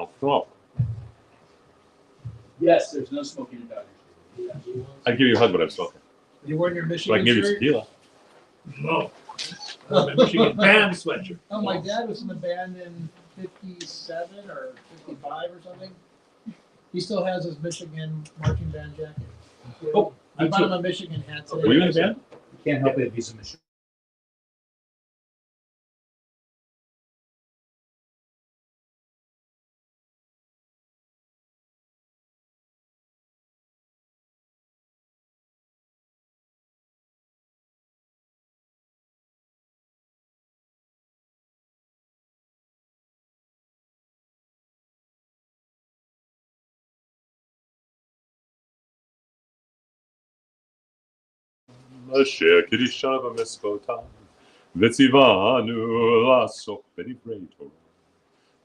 don't smoke. Yes, there's no smoking in Dodger. I'd give you a hug, but I'm smoking. You wearing your So I Michigan can give you shirt? tequila. No. My Michigan band sweatshirt. Oh, my dad was in the band in 57 or 55 or something. He still has his Michigan marching band jacket. Oh, I me bought him too. a Michigan hat today. Were you in the band? You can't help it if he's a Michigan. Moshe Kirishava Mespotam. Vetsivanu Lasok Perivreto.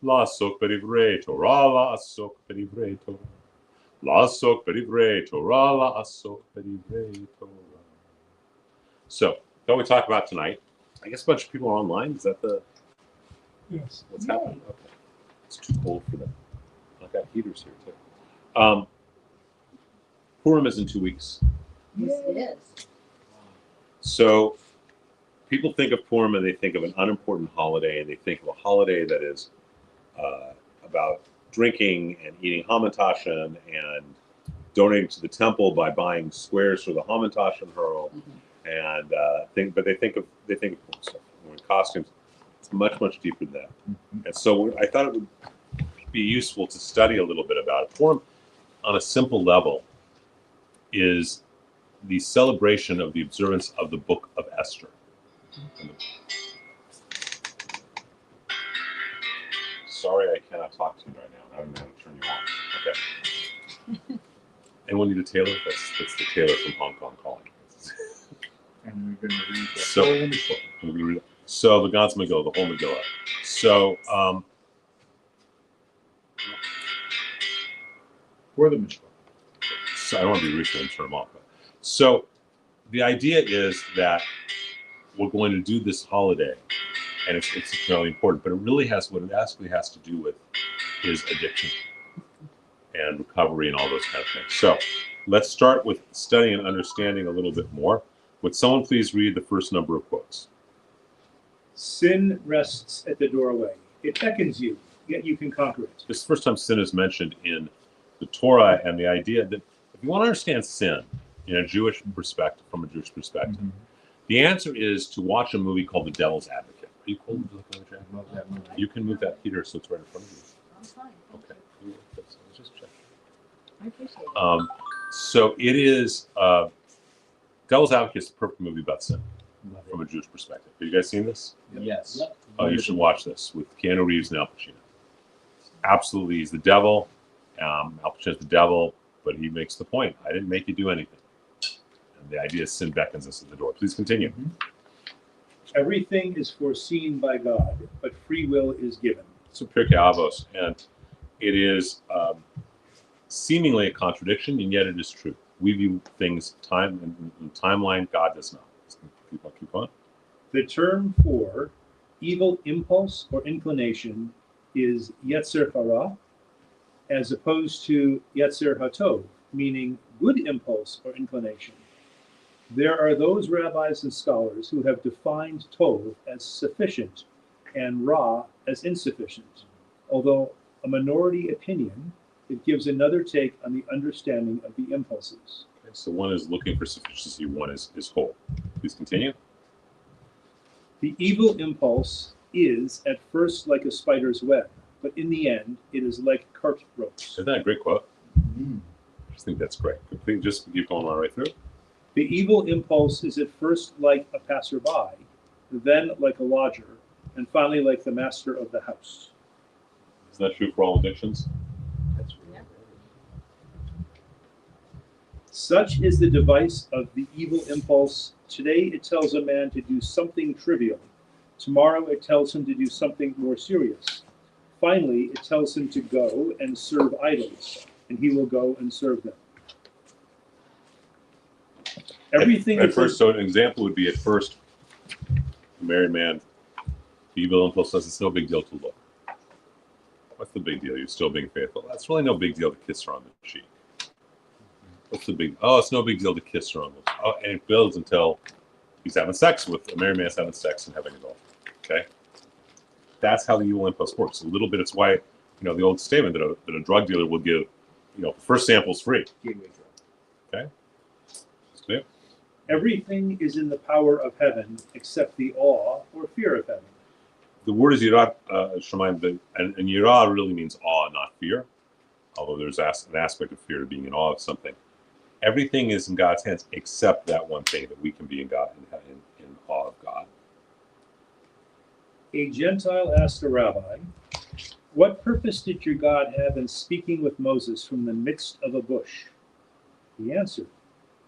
Lasok Perivreto. Rala Asok Perivreto. Lasok Perivreto. Rala Asok Perivreto. So, what we talk about tonight? I guess a bunch of people are online. Is that the Yes. what's happening? Okay, it's too cold for them. I've got heaters here too. Purim is in 2 weeks. Yes, it is. So people think of Purim and they think of an unimportant holiday, and they think of a holiday that is about drinking and eating hamantashen and donating to the temple by buying squares for the hamantashen hurl, and but they think of Purim stuff. In costumes, it's much deeper than that. And so I thought it would be useful to study a little bit about it. Purim, on a simple level, is the celebration of the observance of the Book of Esther. Sorry, I cannot talk to you right now. I don't know how to turn you on. Okay. Anyone need a tailor? That's the tailor from Hong Kong calling. And we're going to read the So, whole Megillah. So the God's Megillah, the whole Megillah. So, For the Mishpah. so I don't want to be rude and turn them off. But, so the idea is that we're going to do this holiday, and it's really important, but it really has, what it actually has to do with is addiction and recovery and all those kind of things. So let's start with studying and understanding a little bit more. Would someone please read the first number of quotes? Sin rests at the doorway. It beckons you, yet you can conquer it. This is the first time sin is mentioned in the Torah, and the idea that if you want to understand sin in a Jewish perspective, from a Jewish perspective, the answer is to watch a movie called The Devil's Advocate. Are you cool with looking at I love that movie. You can move that heater so it's right in front of you. I'm fine. Okay. Let's just check. I appreciate it. So it is Devil's Advocate is the perfect movie about sin Love it. from a Jewish perspective. Have you guys seen this? Yes. Oh, you should watch this with Keanu Reeves and Al Pacino. Absolutely, he's the devil. Al Pacino's the devil, but he makes the point: I didn't make you do anything. And the idea is sin beckons us at the door. Please continue. Everything is foreseen by God, but free will is given. So Pirkei Avos, and it is seemingly a contradiction, and yet it is true. We view things in timeline. God does not. Keep on. The term for evil impulse or inclination is Yetzer Hara, as opposed to Yetzer Hatov, meaning good impulse or inclination. There are those rabbis and scholars who have defined Tov as sufficient and Ra as insufficient, although a minority opinion, it gives another take on the understanding of the impulses. Okay, so one is looking for sufficiency, one is whole. Please continue. The evil impulse is at first like a spider's web, but in the end, it is like cart ropes. Isn't that a great quote? I just think that's great. Please just keep going right through. The evil impulse is at first like a passerby, then like a lodger, and finally like the master of the house. Isn't that true for all addictions? That's Yeah. Such is the device of the evil impulse. Today it tells a man to do something trivial. Tomorrow it tells him to do something more serious. Finally, it tells him to go and serve idols, and he will go and serve them. Everything At first, so an example would be at first, a married man, the evil impulse says it's no big deal to look. What's the big deal? You're still being faithful. That's really no big deal to kiss her on the cheek. What's the big? Oh, it's no big deal to kiss her on the. Oh, and it builds until he's having sex with a married man's having sex and having adultery. Okay, that's how the evil impulse works. A little bit. It's why the old statement that a drug dealer will give first samples free. Gateway drug. Okay, it's clear. Everything is in the power of heaven except the awe or fear of heaven. The word is yirah, Shemaim, and yirah really means awe, not fear. Although there's an aspect of fear to being in awe of something. Everything is in God's hands except that one thing, that we can be in awe of God. A Gentile asked a rabbi, "What purpose did your God have in speaking with Moses from the midst of a bush?" He answered,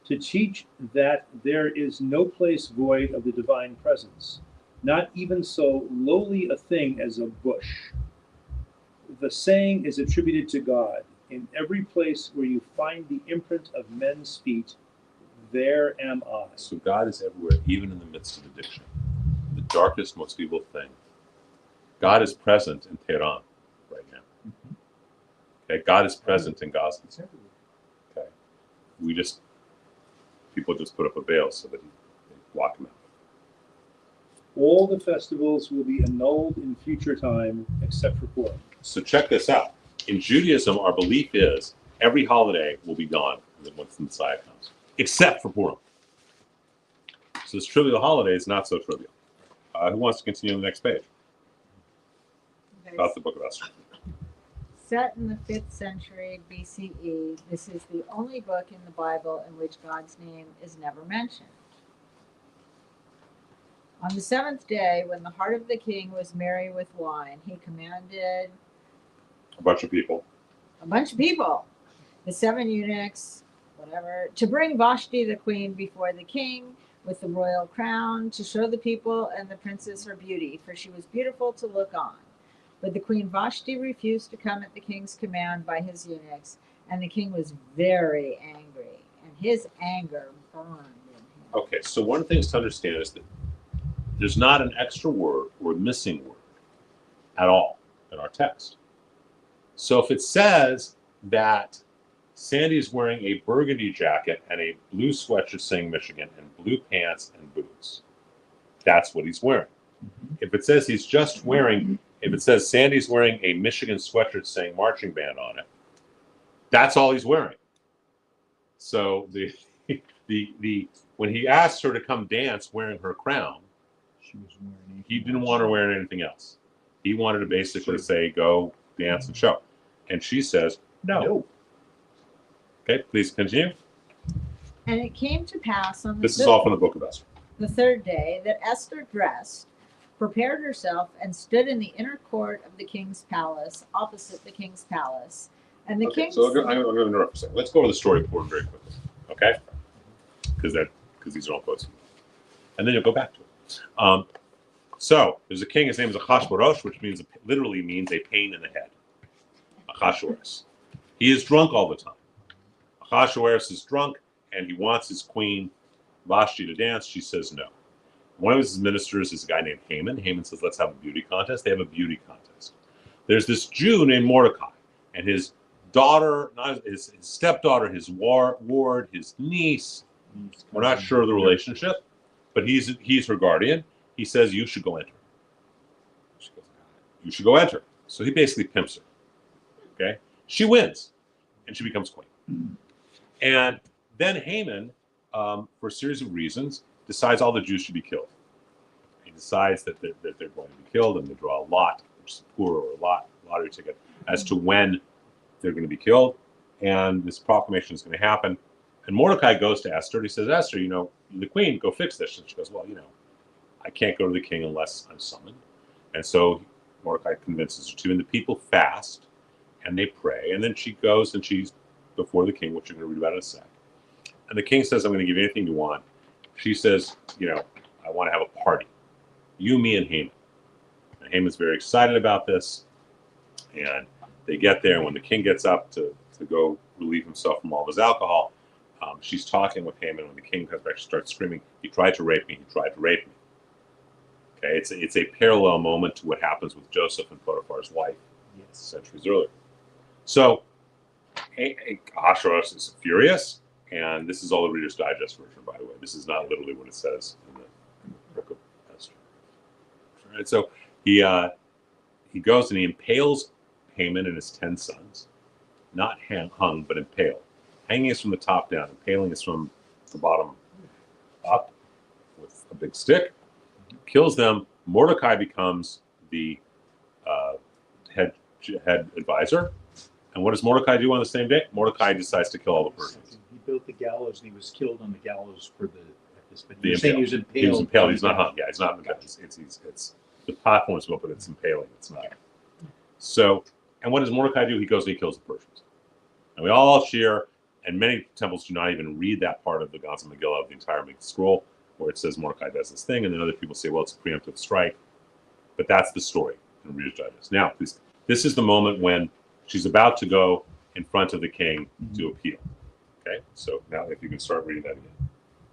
"To teach that there is no place void of the divine presence, not even so lowly a thing as a bush. The saying is attributed to God. In every place where you find the imprint of men's feet, there am I." So God is everywhere, even in the midst of addiction, the darkest, most evil thing. God is present in Tehran right now. Okay, God is present in Gaza. Okay, people just put up a veil so that they block him out. All the festivals will be annulled in future time except for Purim. So check this out. In Judaism, our belief is every holiday will be gone once the Messiah comes, except for Purim. So this trivial holiday is not so trivial. Who wants to continue on the next page about the book of Esther? Set in the 5th century BCE, this is the only book in the Bible in which God's name is never mentioned. On the 7th day, when the heart of the king was merry with wine, he commanded A bunch of people. the 7 eunuchs, to bring Vashti the queen before the king with the royal crown, to show the people and the princess her beauty, for she was beautiful to look on. But the queen Vashti refused to come at the king's command by his eunuchs, and the king was very angry, and his anger burned in him. Okay, so one of the things to understand is that there's not an extra word or missing word at all in our text. So if it says that Sandy is wearing a burgundy jacket and a blue sweatshirt saying Michigan and blue pants and boots, that's what he's wearing. If it says if it says Sandy's wearing a Michigan sweatshirt saying marching band on it, that's all he's wearing. So when he asked her to come dance wearing her crown, he didn't want her wearing anything else. He wanted to basically say, go dance and show. And she says, no. Okay, please continue. And it came to pass on This is all from the book of Esther. the 3rd day that Esther dressed, prepared herself, and stood in the inner court of the king's palace, opposite the king's palace. And the king. So I'm going to interrupt for a second. Let's go over the story of Purim very quickly, okay? Because these are all close. And then you'll go back to it. So there's a king. His name is Achashverosh, which literally means a pain in the head. Achashverosh. He is drunk all the time. Achashverosh is drunk, and he wants his queen Vashti to dance. She says no. One of his ministers is a guy named Haman. Haman says, let's have a beauty contest. They have a beauty contest. There's this Jew named Mordecai, and his daughter, his stepdaughter, his ward, his niece. We're not sure of the relationship, but he's her guardian. He says, you should go enter. She goes, you should go enter. So he basically pimps her. Okay? She wins, and she becomes queen. And then Haman, for a series of reasons, decides all the Jews should be killed. He decides that they're going to be killed, and they draw a lot, which is poor or a lottery ticket, as to when they're going to be killed. And this proclamation is going to happen. And Mordecai goes to Esther. And he says, Esther, you're the queen, go fix this. And she goes, well, I can't go to the king unless I'm summoned. And so Mordecai convinces her to, and the people fast and they pray. And then she goes and she's before the king, which you're going to read about in a sec. And the king says, I'm going to give you anything you want. She says, I want to have a party. You, me, and Haman. And Haman's very excited about this. And they get there. And when the king gets up to go relieve himself from all of his alcohol, she's talking with Haman. When the king comes back, she starts screaming, he tried to rape me, he tried to rape me. Okay, it's a parallel moment to what happens with Joseph and Potiphar's wife centuries earlier. So Ahasuerus is furious, and this is all the Reader's Digest version, by the way. This is not literally what it says in the book of Esther. All right, so he goes and he impales Haman and his 10 sons, not hung, but impaled. Hanging is from the top down, impaling is from the bottom up with a big stick. Kills them. Mordecai becomes the head advisor. And what does Mordecai do on the same day? Mordecai decides to kill all the Persians. He built the gallows and he was killed on the gallows for this. But The you're saying he was impaled. impaled. He was impaled. on He's the not hung. gallows. Yeah, he's not impaled. It's the platform's built, but it's impaling. It's not. So, and what does Mordecai do? He goes and he kills the Persians. And we all cheer. And many temples do not even read that part of the Gaza Megillah of the entire scroll, where it says Mordecai does this thing, and then other people say, well, it's a preemptive strike. But that's the story in Reader's Digest. Now, this is the moment when she's about to go in front of the king to appeal. Okay, so now if you can start reading that again.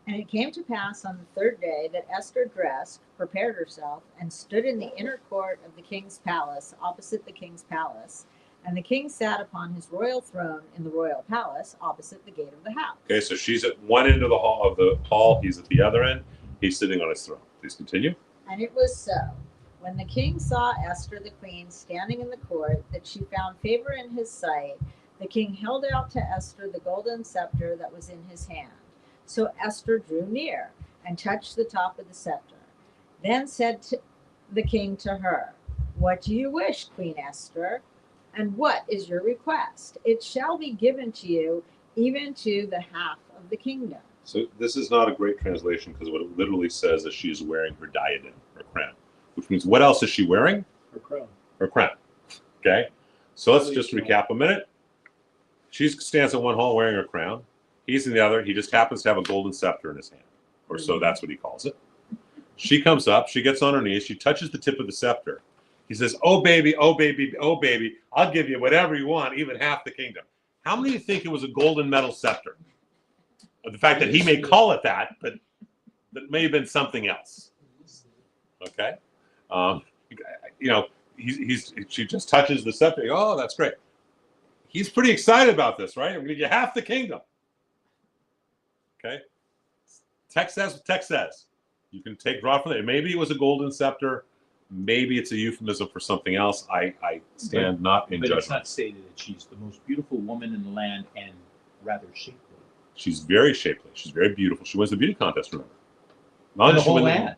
And it came to pass on the third day that Esther dressed, prepared herself, and stood in the inner court of the king's palace, opposite the king's palace. And the king sat upon his royal throne in the royal palace, opposite the gate of the house. Okay, so she's at one end of the hall. He's at the other end. He's sitting on his throne. Please continue. And it was so, when the king saw Esther the queen standing in the court, that she found favor in his sight, the king held out to Esther the golden scepter that was in his hand. So Esther drew near and touched the top of the scepter. Then said the king to her, "What do you wish, Queen Esther? And what is your request? It shall be given to you, even to the half of the kingdom." So this is not a great translation because what it literally says is she is wearing her diadem, her crown, which means what else is she wearing? Her crown. Her crown. Okay, so let's just recap a minute. She stands in one hall wearing her crown. He's in the other. He just happens to have a golden scepter in his hand, or so that's what he calls it. She comes up. She gets on her knees. She touches the tip of the scepter. He says, "Oh, baby, oh, baby, oh, baby, I'll give you whatever you want, even half the kingdom." How many of you think it was a golden metal scepter? The fact that he may call it that, but that may have been something else. Okay? She just touches the scepter. Oh, that's great. He's pretty excited about this, right? I'm going to give you half the kingdom. Okay? Text says what text says. You can draw from there. Maybe it was a golden scepter. Maybe it's a euphemism for something else. I stand not in But judgment. it's not stated that she's the most beautiful woman in the land and rather shapely. She's very shapely. She's very beautiful. She wins the beauty contest, remember. Not In only the does she whole win land.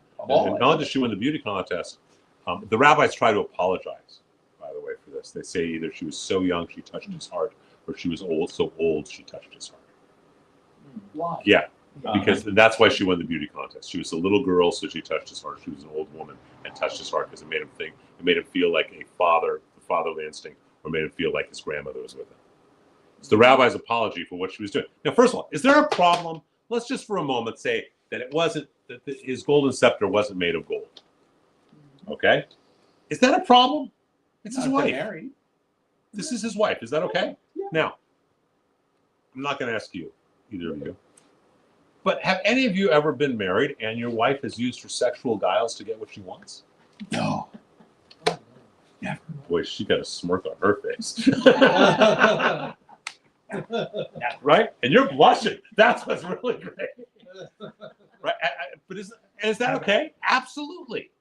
not only does she win the beauty contest, the rabbis try to apologize, by the way, for this. They say either she was so young she touched his heart, or she was so old she touched his heart. Why? Yeah, because that's why she won the beauty contest. She was a little girl, so she touched his heart. She was an old woman and touched his heart because it made him feel like the fatherly instinct, or made him feel like his grandmother was with him. It's the rabbi's apology for what she was doing. Now, first of all, is there a problem? Let's just for a moment say that his golden scepter wasn't made of gold. Okay? Is that a problem? It's his wife. Married. This is his wife. Is that okay? Yeah. Now, I'm not going to ask you, either of you, but have any of you ever been married and your wife has used her sexual guiles to get what she wants? No. Boy, she got a smirk on her face. Right? And you're blushing. That's what's really great. Right? But is that okay? Absolutely.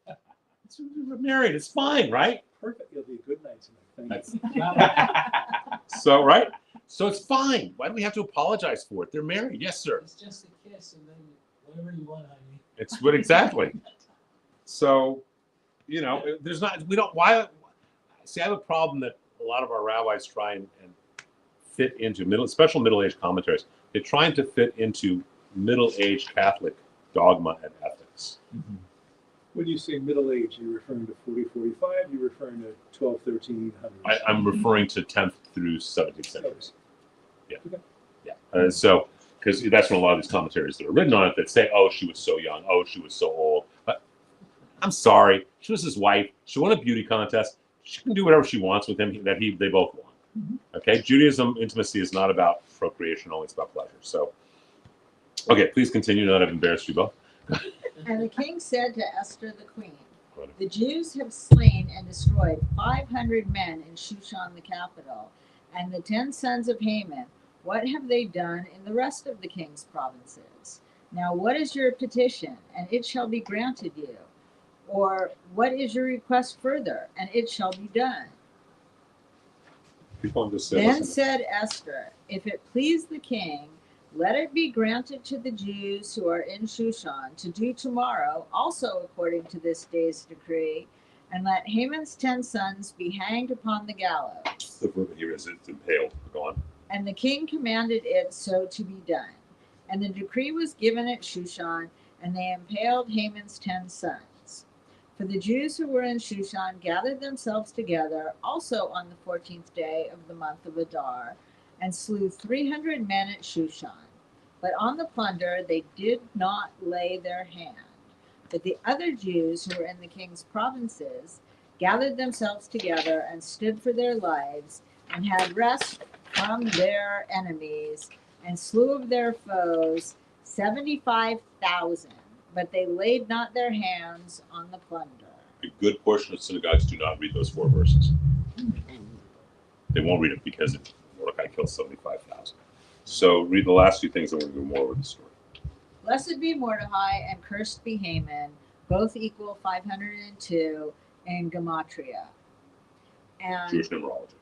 We're married. It's fine, right? Perfect. It'll be a good night tonight. Thank you. So, right? So it's fine. Why do we have to apologize for it? They're married. Yes, sir. It's just a kiss and then whatever you want, honey. It's what exactly. So, there's not, we don't, why, see, I have a problem that a lot of our rabbis try and fit into special middle-aged commentaries. They're trying to fit into middle-aged Catholic dogma and ethics. Mm-hmm. When you say middle age, you're referring to 40, 45, you're referring to 12, 1300s. I'm referring to 10th through 17th centuries. Yeah. Okay. Yeah. So, because that's when a lot of these commentaries that are written on it that say, oh, she was so young. Oh, she was so old. But I'm sorry. She was his wife. She won a beauty contest. She can do whatever she wants with him they both want. Mm-hmm. Okay. Judaism intimacy is not about procreation. Only it's about pleasure. So, okay, please continue now that I've embarrassed you both. And the king said to Esther the queen, Right. The Jews have slain and destroyed 500 men in Shushan the capital, and the 10 sons of Haman. What have they done in the rest of the king's provinces? Now, what is your petition, and it shall be granted you? Or what is your request further, and it shall be done? People just say, Then listen, said Esther, if it please the king, let it be granted to the Jews who are in Shushan to do tomorrow, also according to this day's decree, and let Haman's 10 sons be hanged upon the gallows. the verb here is it's impaled. Go on. And the king commanded it so to be done. And the decree was given at Shushan, and they impaled Haman's 10 sons. For the Jews who were in Shushan gathered themselves together also on the 14th day of the month of Adar, and slew 300 men at Shushan. But on the plunder they did not lay their hand. But the other Jews who were in the king's provinces gathered themselves together and stood for their lives, and had rest from their enemies, and slew of their foes 75,000. But they laid not their hands on the plunder. A good portion of synagogues do not read those 4 verses. They won't read it because Mordecai killed 75,000. So read the last few things, and we're going to go more with the story. Blessed be Mordecai, and cursed be Haman, both equal 502 in Gematria. And Jewish numerology.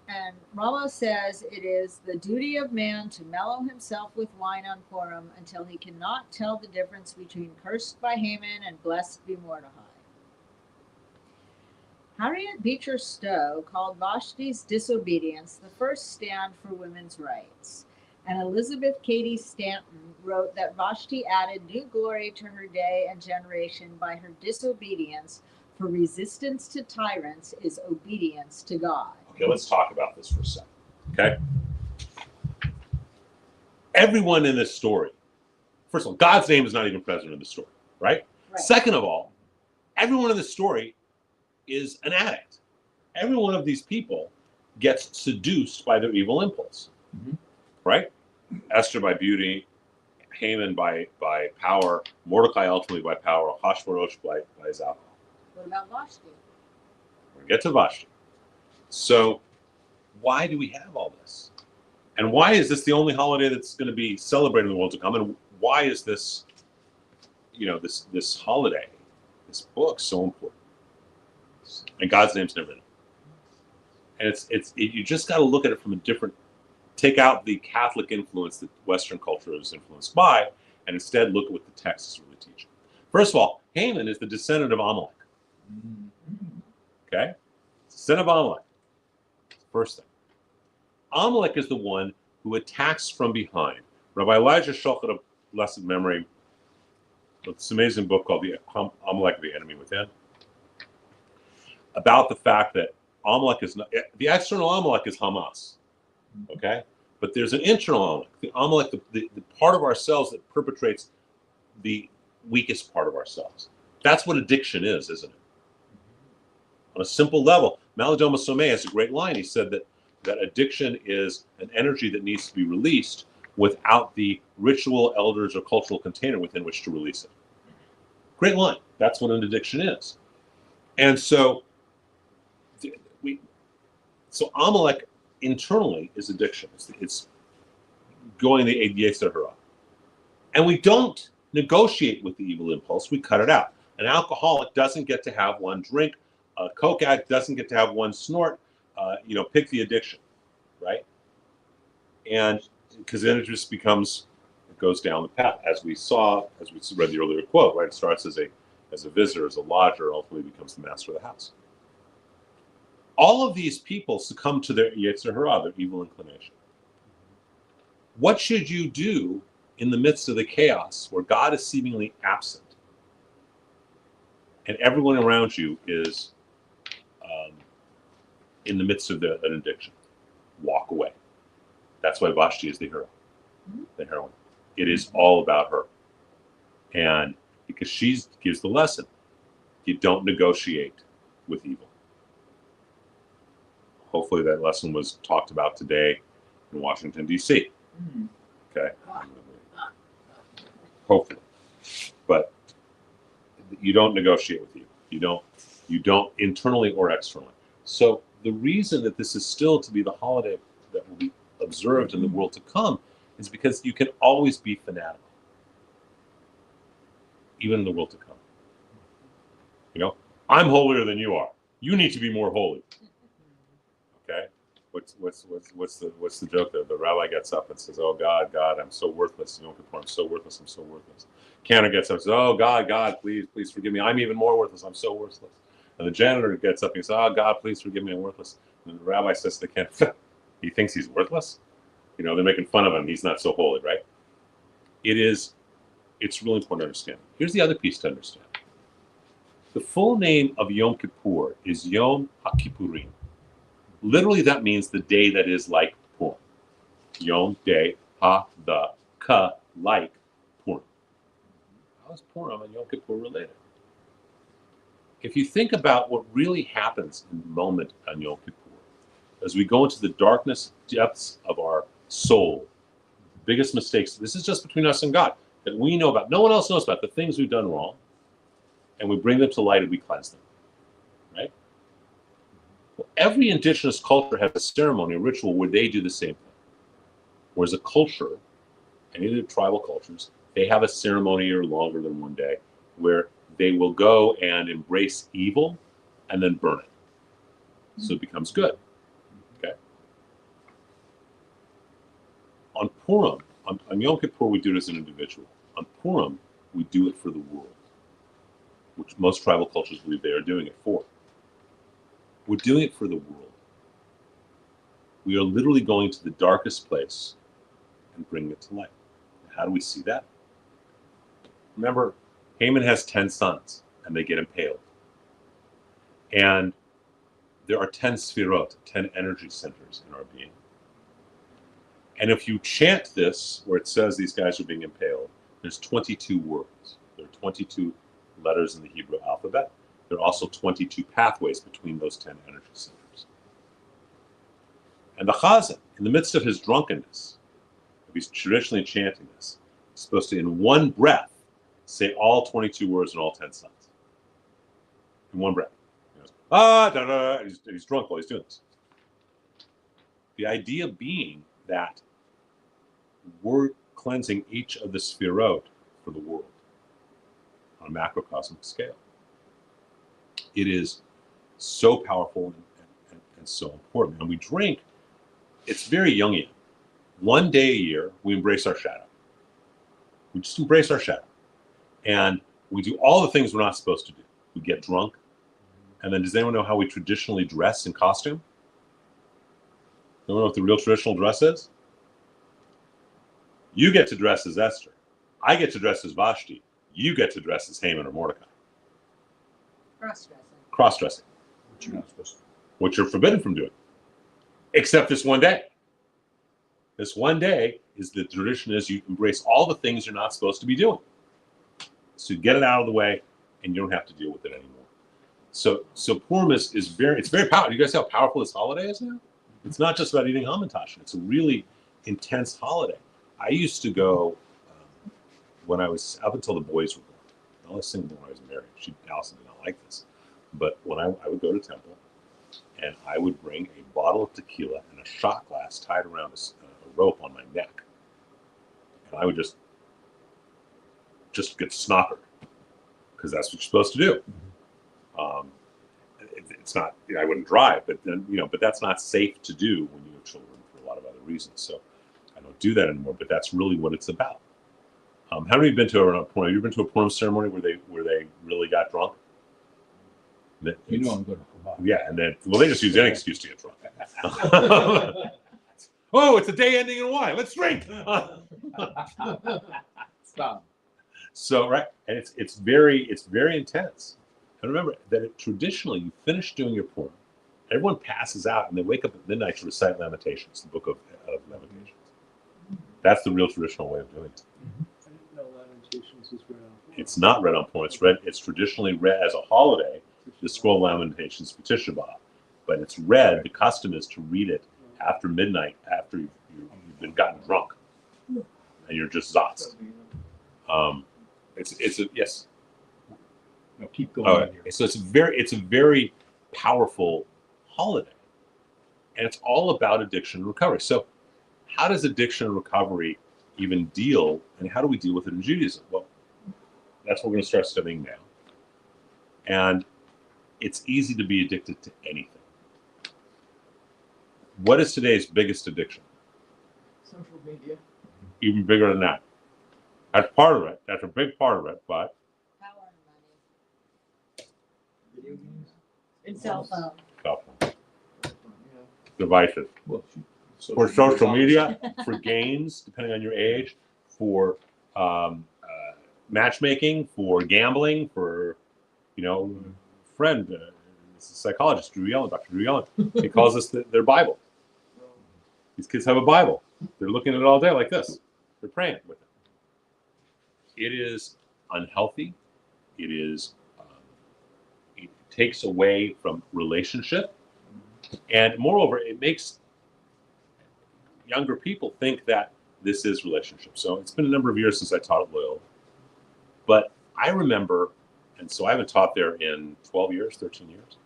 And Rama says it is the duty of man to mellow himself with wine on Purim until he cannot tell the difference between cursed by Haman and blessed be Mordecai. Harriet Beecher Stowe called Vashti's disobedience the first stand for women's rights. And Elizabeth Cady Stanton wrote that Vashti added new glory to her day and generation by her disobedience, for resistance to tyrants is obedience to God. Okay, let's talk about this for a second. Okay? Everyone in this story, first of all, God's name is not even present in the story, right? Second of all, everyone in the story is an addict. Every one of these people gets seduced by their evil impulse, right? Esther by beauty, Haman by power, Mordecai ultimately by power, Ahasuerus by his alcohol. What about Vashti? We're going to get to Vashti. So why do we have all this? And why is this the only holiday that's going to be celebrated in the world to come? And why is this, this holiday, this book so important? And God's name's never in it. And you just got to look at it from a different, take out the Catholic influence that Western culture is influenced by, and instead look at what the text is really teaching. First of all, Haman is the descendant of Amalek. Okay? Descendant of Amalek. First thing. Amalek is the one who attacks from behind. Rabbi Elijah Shulchan of blessed memory, this amazing book called The Amalek, the Enemy Within, about the fact that Amalek is not, the external Amalek is Hamas, okay? But there's an internal Amalek. The Amalek, the part of ourselves that perpetrates the weakest part of ourselves. That's what addiction is, isn't it? On a simple level, Malidoma Somé has a great line. He said that addiction is an energy that needs to be released without the ritual, elders, or cultural container within which to release it. Great line. That's what an addiction is. And so Amalek internally is addiction. It's going the Yetzer Hara. And we don't negotiate with the evil impulse. We cut it out. An alcoholic doesn't get to have one drink. A coke addict doesn't get to have one snort. Pick the addiction, right? And because then it just becomes, it goes down the path, as we read the earlier quote, right? It starts as a visitor, as a lodger, ultimately becomes the master of the house. All of these people succumb to their Yetzer Hara, their evil inclination. What should you do in the midst of the chaos where God is seemingly absent and everyone around you is in the midst of an addiction? Walk away. That's why Vashti is the hero, the heroine. It is all about her. And because she gives the lesson, you don't negotiate with evil. Hopefully that lesson was talked about today in Washington, D.C. Okay? Hopefully. But you don't negotiate with evil. You don't internally or externally. So the reason that this is still to be the holiday that will be observed in the world to come is because you can always be fanatical, even in the world to come. You know, I'm holier than you are. You need to be more holy. Okay, what's the joke there? The rabbi gets up and says, "Oh God, I'm so worthless. You know, I'm so worthless. I'm so worthless." Cantor gets up and says, "Oh God, please forgive me. I'm even more worthless. I'm so worthless." And the janitor gets up and says, "Oh God, please forgive me. I'm worthless." And the rabbi says to the cantor, "He thinks he's worthless? You know, they're making fun of him. He's not so holy, right?" It's really important to understand. Here's the other piece to understand. The full name of Yom Kippur is Yom HaKippurim. Literally, that means the day that is like Purim. Yom, day, ha, the, ka, like Purim. How is Purim and Yom Kippur related? If you think about what really happens in the moment on Yom Kippur, as we go into the darkness depths of our soul, the biggest mistakes, this is just between us and God, that we know about, no one else knows about, the things we've done wrong, and we bring them to light and we cleanse them, right? Well, every indigenous culture has a ceremony, a ritual where they do the same thing. Whereas a culture, any of the tribal cultures, they have a ceremony or longer than one day where they will go and embrace evil and then burn it. So it becomes good. Okay. On Purim, on Yom Kippur, we do it as an individual. On Purim, we do it for the world, which most tribal cultures believe they are doing it for. We're doing it for the world. We are literally going to the darkest place and bringing it to light. How do we see that? Remember, Haman has 10 sons, and they get impaled. And there are 10 sfirot, 10 energy centers in our being. And if you chant this, where it says these guys are being impaled, there's 22 words. There are 22 letters in the Hebrew alphabet. There are also 22 pathways between those 10 energy centers. And the Chazan, in the midst of his drunkenness, if he's traditionally chanting this, he's supposed to, in one breath, say all 22 words and all 10 sons. In one breath. He goes, and he's drunk while he's doing this. The idea being that we're cleansing each of the sfirot for the world on a macrocosmic scale. It is so powerful and so important. And we drink, it's very Jungian. One day a year, we embrace our shadow. We just embrace our shadow. And we do all the things we're not supposed to do. We get drunk. And then does anyone know how we traditionally dress in costume? Anyone know what the real traditional dress is? You get to dress as Esther. I get to dress as Vashti. You get to dress as Haman or Mordecai. Cross-dressing. Cross-dressing. Which you're not supposed to. Which you're forbidden from doing. Except this one day. This one day is the tradition is you embrace all the things you're not supposed to be doing. So you get it out of the way and you don't have to deal with it anymore. So Purim is very powerful. You guys see how powerful this holiday is now? It's not just about eating hamantash. It's a really intense holiday. I used to go when I was up until the boys were born. I was single when I was married. Allison did not like this. But when I would go to temple and I would bring a bottle of tequila and a shot glass tied around a rope on my neck. And I would just get snockered because that's what you're supposed to do. It's not, I wouldn't drive, but then, but that's not safe to do when you have children for a lot of other reasons. So I don't do that anymore, but that's really what it's about. How many of you have been to a Purim? Have you been to a Purim ceremony where they really got drunk? You know I'm good for Chabad. Yeah, and then, they just use any excuse to get drunk. Oh, it's a day ending in Y. Let's drink. Stop. So, right, and it's very intense. And remember that traditionally, you finish doing your Purim, everyone passes out, and they wake up at midnight to recite Lamentations, the book of Lamentations. That's the real traditional way of doing it. I didn't know Lamentations is read on Purim. It's not read on Purim. It's traditionally read as a holiday, the scroll of Lamentations for Tisha B'Av. But it's read, the custom is to read it after midnight, after you've been gotten drunk, and you're just zotzed. Yes. No, keep going. Oh, with your- so it's a very powerful holiday, and it's all about addiction and recovery. So, how does addiction and recovery even deal, and how do we deal with it in Judaism? Well, that's what we're going to start studying now. And it's easy to be addicted to anything. What is today's biggest addiction? Social media. Even bigger than that. That's part of it. That's a big part of it, but Power and Video games. money. Cell phone. cell phone, Yeah. devices. Well, For social media, for games, depending on your age, for matchmaking, for gambling, for, friend, this is a psychologist, Dr. Drew Yellen, he calls this their Bible. These kids have a Bible. They're looking at it all day like this. They're praying with it. It is unhealthy. It is, it takes away from relationship. And moreover, it makes younger people think that this is relationship. So it's been a number of years since I taught at Loyola. But I remember, and so I haven't taught there in 12 years, 13 years.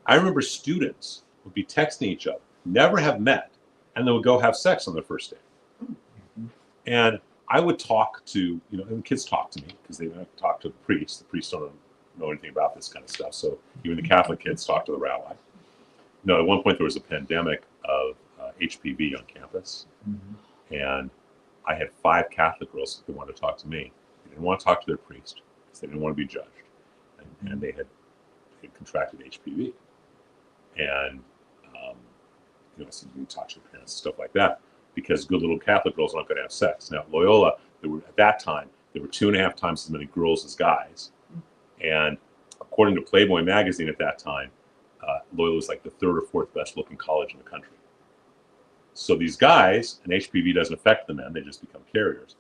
I remember students would be texting each other, never have met, and they would go have sex on their first date. And I would talk to, and kids talk to me because they talk to the priest. The priests don't know anything about this kind of stuff. So even the Catholic kids talk to the rabbi. No, at one point there was a pandemic of HPV on campus. And I had 5 Catholic girls that wanted to talk to me. They didn't want to talk to their priest because they didn't want to be judged. And they had contracted HPV. And, I said, you talk to your parents, stuff like that, because good little Catholic girls aren't going to have sex. Now, at Loyola, at that time, there were 2.5 times as many girls as guys. And according to Playboy magazine at that time, Loyola was like the 3rd or 4th best looking college in the country. So these guys, and HPV doesn't affect the men, they just become carriers.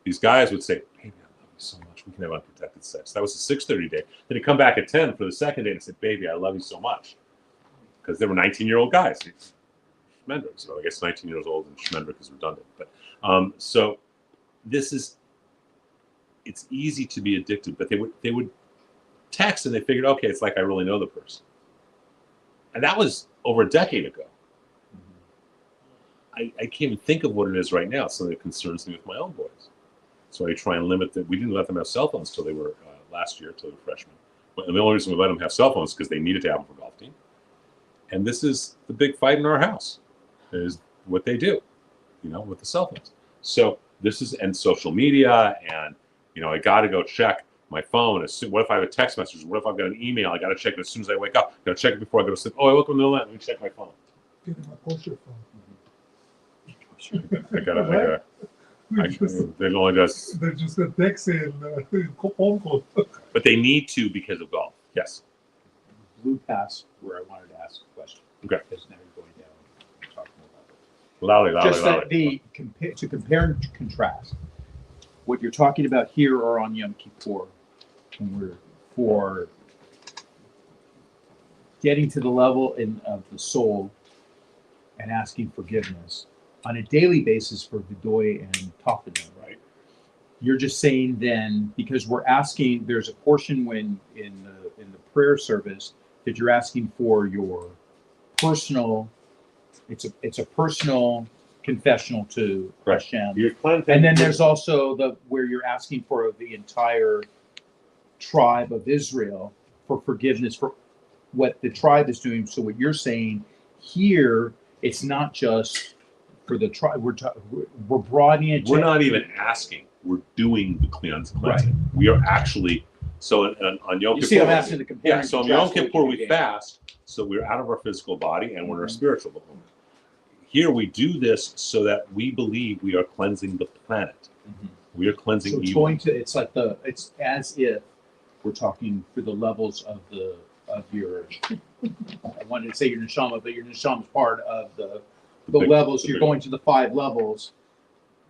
These guys would say, baby, I love you so much. We can have unprotected sex. That was the 6:30 date. Then he'd come back at 10 for the second date and say, baby, I love you so much. Because they were 19-year-old guys. Schmendrick. So I guess 19 years old and Schmendrick is redundant. But so it's easy to be addicted, but they would text and they figured, okay, it's like I really know the person. And that was over a decade ago. I can't even think of what it is right now. It's something that concerns me with my own boys. So I try and limit that. We didn't let them have cell phones till they were last year, till they were freshmen. And the only reason we let them have cell phones is because they needed to have them for golf team. And this is the big fight in our house, is what they do, with the cell phones. So this is, and social media, and, I got to go check my phone. What if I have a text message? What if I've got an email? I got to check it as soon as I wake up. I got to check it before I go to sleep. Oh, I woke up in the middle of the night. Let me check my phone. Get him a kosher phone. They're only just, They're just a text and phone call. but they need to because of golf. Yes. Blew past where I wanted to ask a question. Okay. Because now you're going down and talking about it. Loudly. Just that to compare and contrast what you're talking about here or on Yom Kippur, when we're for getting to the level of the soul and asking forgiveness on a daily basis for Vidoy and Tophanim, right? You're just saying then, because we're asking, there's a portion when in the prayer service that you're asking for your personal, it's a personal confessional to Right. Hashem. You're cleansing. And then there's also where you're asking for the entire tribe of Israel for forgiveness for what the tribe is doing. So what you're saying here, it's not just for the tribe. We're broadening it. We're not even asking. We're doing the cleansing. Right. We are actually, so on Yom Kippur. You see, I'm asking the compare. Yeah, so on Yom Kippur we fast, so we're out of our physical body and we're in our spiritual body. Here we do this so that we believe we are cleansing the planet. We are cleansing So it's evil. it's as if we're talking for the levels of your, I wanted to say your neshama, but your neshama is part of the big- levels. the You're big- going to the 5 levels.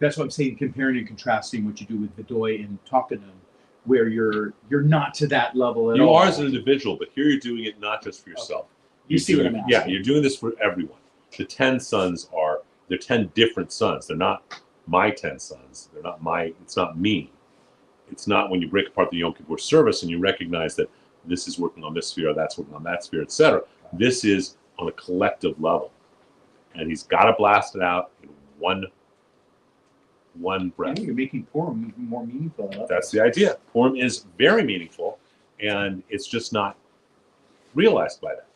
That's what I'm saying, comparing and contrasting what you do with Vidoy and Tophanim, where you're not to that level at all. You are as an individual, but here you're doing it not just for yourself. You You're see what doing I'm it- Yeah, asking. you're doing this for everyone. The 10 sons they're 10 different sons. They're not my 10 sons. It's not me. It's not when you break apart the Yom Kippur service and you recognize that this is working on this sphere, that's working on that sphere, etc. This is on a collective level. And he's got to blast it out in one breath. You're making Purim even more meaningful. That's the idea. Purim is very meaningful, and it's just not realized by that.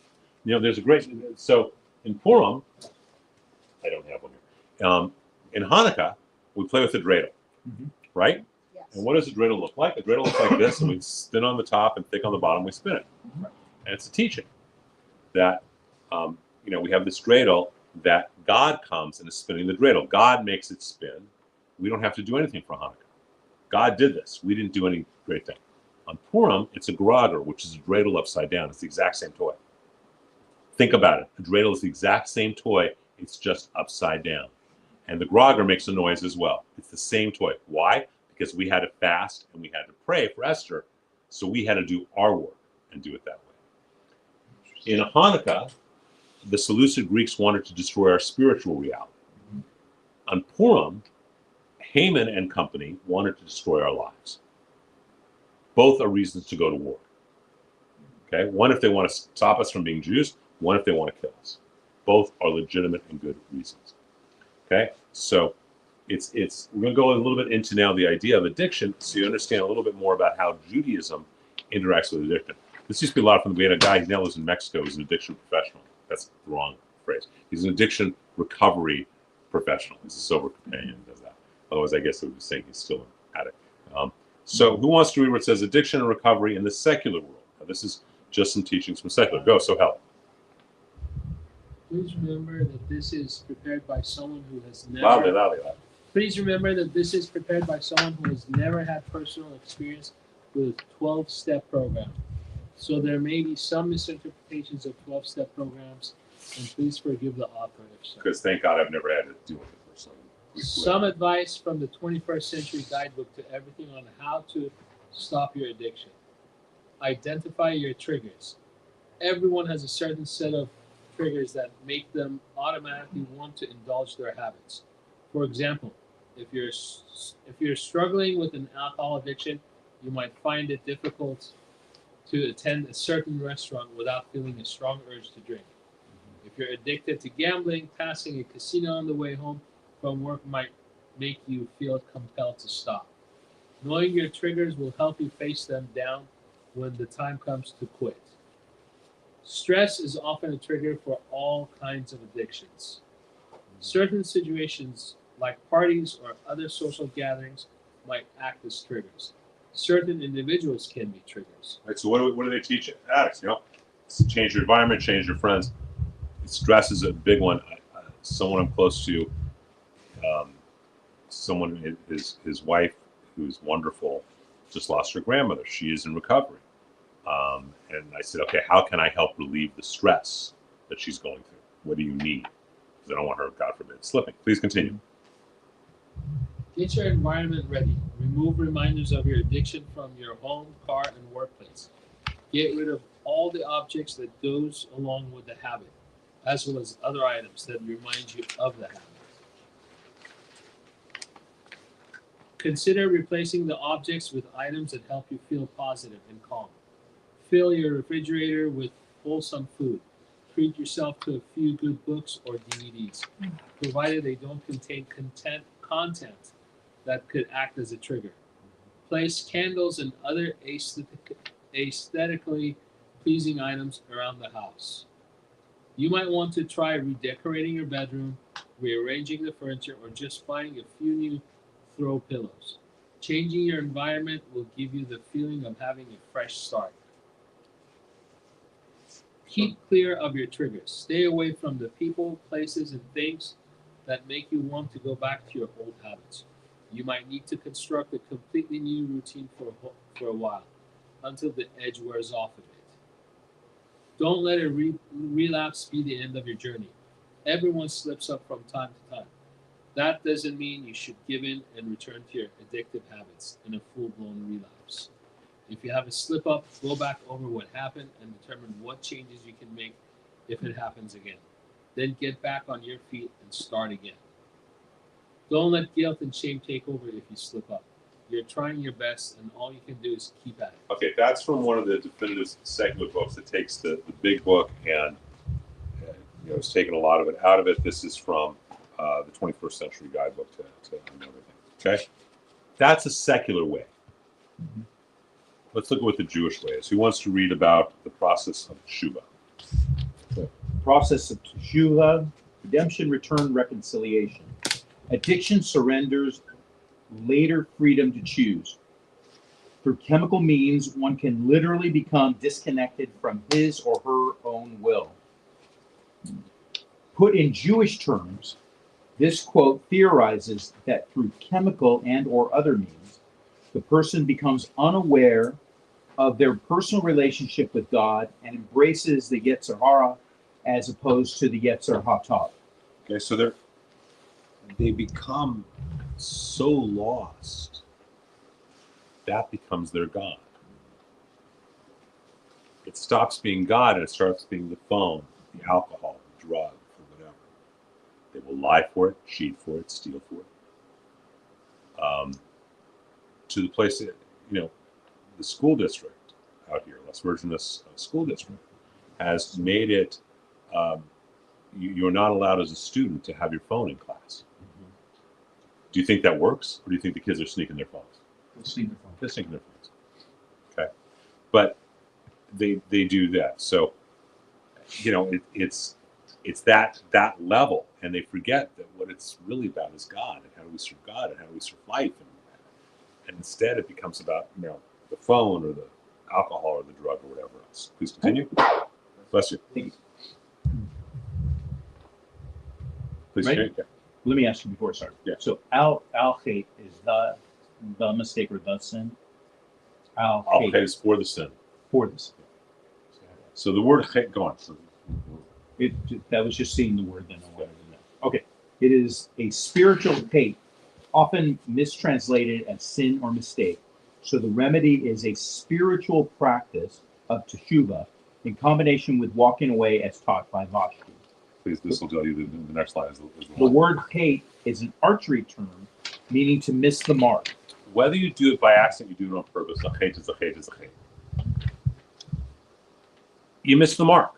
There's a great, so in Purim, I don't have one here. In Hanukkah, we play with the dreidel, right? Yes. And what does a dreidel look like? A dreidel looks like this, and we spin on the top and thick on the bottom, we spin it. And it's a teaching that, we have this dreidel that God comes and is spinning the dreidel. God makes it spin. We don't have to do anything for Hanukkah. God did this. We didn't do any great thing. On Purim, it's a grager, which is a dreidel upside down. It's the exact same toy. Think about it. A dreidel is the exact same toy. It's just upside down. And the grager makes a noise as well. It's the same toy. Why? Because we had to fast and we had to pray for Esther. So we had to do our work and do it that way. In Hanukkah, the Seleucid Greeks wanted to destroy our spiritual reality. On Purim, Haman and company wanted to destroy our lives. Both are reasons to go to war. Okay, one if they want to stop us from being Jews, one if they want to kill us. Both are legitimate and good reasons. Okay, so we're going to go a little bit into now the idea of addiction, so you understand a little bit more about how Judaism interacts with addiction. This used to be a lot from we had a guy who now lives in Mexico who's an addiction professional. That's the wrong phrase. He's an addiction recovery professional. He's a sober companion and does that. Otherwise, I guess I would be saying he's still an addict. So who wants to read where it says addiction and recovery in the secular world? Now, this is just some teachings from secular. Go, so help. Please remember that this is prepared by someone who has never. Loudly. Please remember that this is prepared by someone who has never had personal experience with a 12-step program. So there may be some misinterpretations of 12-step programs, and please forgive the author if so. Because thank God I've never had to deal with it personally. Some advice from the 21st century guidebook to everything on how to stop your addiction. Identify your triggers. Everyone has a certain set of triggers that make them automatically want to indulge their habits. For example, if you're struggling with an alcohol addiction, you might find it difficult to attend a certain restaurant without feeling a strong urge to drink. If you're addicted to gambling, passing a casino on the way home from work might make you feel compelled to stop. Knowing your triggers will help you face them down when the time comes to quit. Stress is often a trigger for all kinds of addictions. Certain situations, like parties or other social gatherings, might act as triggers. Certain individuals can be triggers. Right, so what do they teach addicts? Change your environment, change your friends. Stress is a big one. Someone I'm close to, his wife, who's wonderful, just lost her grandmother. She is in recovery. And I said, okay, how can I help relieve the stress that she's going through? What do you need? Because I don't want her, God forbid, slipping. Please continue. Get your environment ready. Remove reminders of your addiction from your home, car, and workplace. Get rid of all the objects that goes along with the habit, as well as other items that remind you of the habit. Consider replacing the objects with items that help you feel positive and calm. Fill your refrigerator with wholesome food. Treat yourself to a few good books or DVDs, provided they don't contain content that could act as a trigger. Place candles and other aesthetically pleasing items around the house. You might want to try redecorating your bedroom, rearranging the furniture, or just buying a few new throw pillows. Changing your environment will give you the feeling of having a fresh start. Keep clear of your triggers. Stay away from the people, places, and things that make you want to go back to your old habits. You might need to construct a completely new routine for a while, until the edge wears off of it. Don't let a relapse be the end of your journey. Everyone slips up from time to time. That doesn't mean you should give in and return to your addictive habits in a full-blown relapse. If you have a slip up, go back over what happened and determine what changes you can make if it happens again. Then get back on your feet and start again. Don't let guilt and shame take over if you slip up. You're trying your best, and all you can do is keep at it. Okay, that's from one of the definitive secular books that takes the big book and it's taken a lot of it out of it. This is from the 21st Century Guidebook to everything. Okay, that's a secular way. Let's look at what the Jewish way is. Who wants to read about the process of teshuva? Process of teshuva, redemption, return, reconciliation. Addiction surrenders later freedom to choose. Through chemical means, one can literally become disconnected from his or her own will. Put in Jewish terms, this quote theorizes that through chemical and or other means, the person becomes unaware of their personal relationship with God and embraces the Yetzer Hara as opposed to the Yetzer HaTov. Okay, so they become so lost that becomes their God. It stops being God and it starts being the phone, the alcohol, the drug, or whatever. They will lie for it, cheat for it, steal for it. To the place that, the school district out here, Las Virgenes School District, has made it, you're not allowed as a student to have your phone in class. Do you think that works? Or do you think the kids are sneaking their phones? They're sneaking their phones. Okay. But they do that. So, it's that level, and they forget that what it's really about is God, and how do we serve God, and how do we serve life, and instead it becomes about the phone or the alcohol or the drug or whatever else. Please continue. Bless you. Thank you. Please Right? continue. Let me ask you before I start. Yeah. So al-hate is the mistake or the sin. Al-hate is for the sin. For this. So the word hate, go on. So, That was just seeing the word, then I wanted to know. Okay. It is a spiritual hate, often mistranslated as sin or mistake. So the remedy is a spiritual practice of teshuva in combination with walking away as taught by Vashti. please, this will tell you the next slide is The word hate is an archery term meaning to miss the mark. Whether you do it by accident, you do it on purpose. A hate is a hate is a hate. You miss the mark.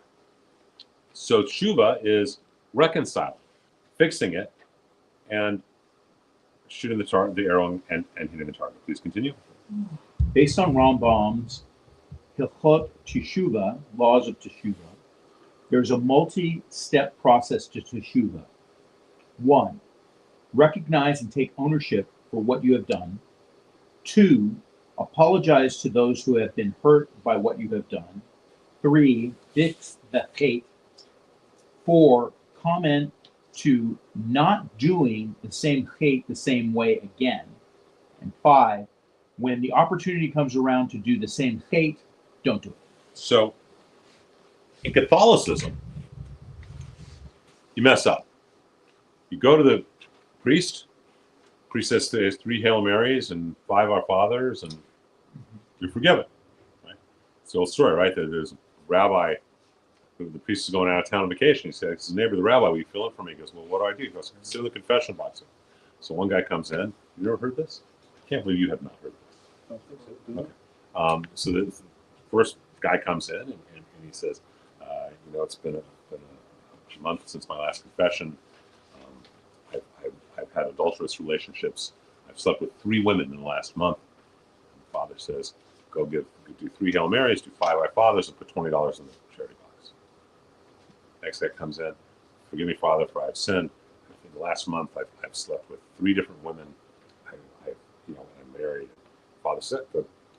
So tshuva is reconciling, fixing it, and shooting the arrow and hitting the target. Please continue. Based on Rambam's Hilchot Teshuva, laws of Teshuva, there's a multi-step process to Teshuva. 1, recognize and take ownership for what you have done. 2, apologize to those who have been hurt by what you have done. 3, fix the hate. 4, comment to not doing the same hate the same way again. And 5, when the opportunity comes around to do the same hate, don't do it. So in Catholicism, you mess up. You go to the priest says 3 Hail Marys and 5 Our Fathers, and you're forgiven. Right? It's the old story, right? There's a rabbi, the priest is going out of town on vacation. He says, his neighbor, the rabbi, will you fill it for me? He goes, well, what do I do? He goes, consider the confession box. So one guy comes in. You never heard this? I can't believe you have not heard this. Okay. So the first guy comes in and he says, it's been a month since my last confession. I've had adulterous relationships. I've slept with 3 women in the last month. And the father says, go do 3 Hail Marys, do 5 Our Fathers, and put $20 in the charity box. Next guy comes in, forgive me, Father, for I've sinned. In the last month, I've slept with 3 different women. I'm married. Father said,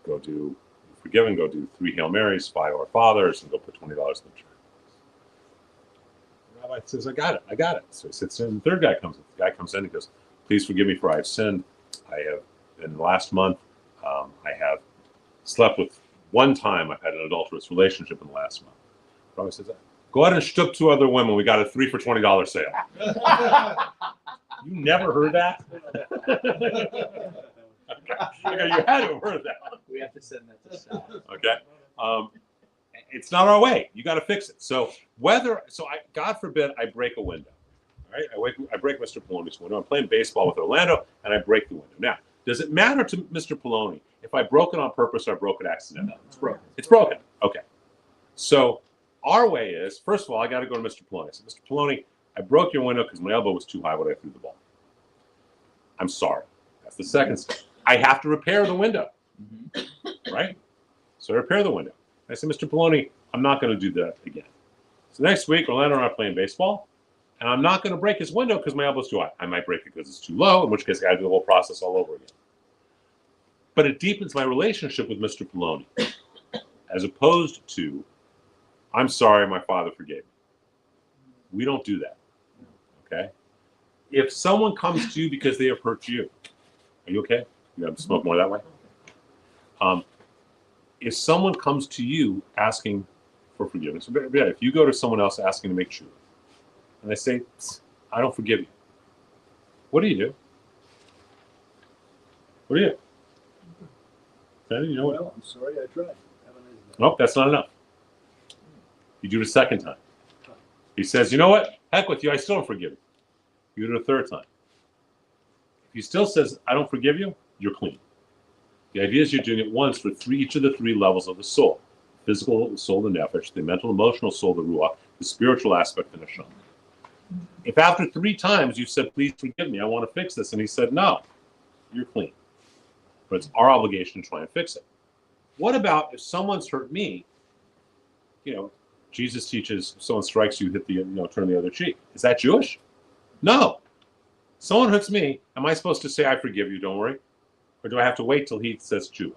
go do, forgiven, go do 3 Hail Marys, 5 Our Fathers, and go put $20 in the charity box. The rabbi says, I got it. So he sits in. The third guy comes in. The guy comes in and goes, please forgive me for I have sinned. I have, in the last month, I have slept with 1 time. I've had an adulterous relationship in the last month. The rabbi says, go ahead and shtuk 2 other women. We got a 3 for $20 sale. You never heard that? Okay, you had to have heard that. We have to send that to Sal. Okay. It's not our way. You got to fix it. So God forbid I break a window. All right. I break Mr. Polonius' window. I'm playing baseball with Orlando and I break the window. Now, Does it matter to Mr. Poloni if I broke it on purpose or I broke it accidentally? No, it's broken. It's broken. Okay. So our way is, first of all, I got to go to Mr. Poloni. I said, Mr. Poloni, I broke your window because my elbow was too high when I threw the ball. I'm sorry. That's the second step. I have to repair the window, right? So I repair the window. I said, Mr. Poloni, I'm not going to do that again. So next week, Orlando and I are playing baseball, and I'm not going to break his window because my elbow's too high. I might break it because it's too low, in which case I got to do the whole process all over again. But it deepens my relationship with Mr. Poloni, as opposed to, I'm sorry, my father forgave me. We don't do that, okay? If someone comes to you because they have hurt you, are you okay? You have to smoke more that way? If someone comes to you asking for forgiveness, if you go to someone else asking to make sure, and they say, I don't forgive you, what do you do? What do you do? Sandy, you know what? Well, I'm sorry, I tried. Have a nice day. Nope, that's not enough. You do it a second time. He says, you know what? Heck with you, I still don't forgive you. You do it a third time. If he still says, I don't forgive you, you're clean. The idea is you're doing it once for each of the three levels of the soul. Physical, the soul, the nefesh, the mental, emotional soul, the ruach, the spiritual aspect, the neshama. If after 3 times you said, please forgive me, I want to fix this, and he said, no, you're clean. But it's our obligation to try and fix it. What about if someone's hurt me? Jesus teaches if someone strikes you, hit the, turn the other cheek. Is that Jewish? No. Someone hurts me. Am I supposed to say, I forgive you, don't worry? Or do I have to wait till he says Jew?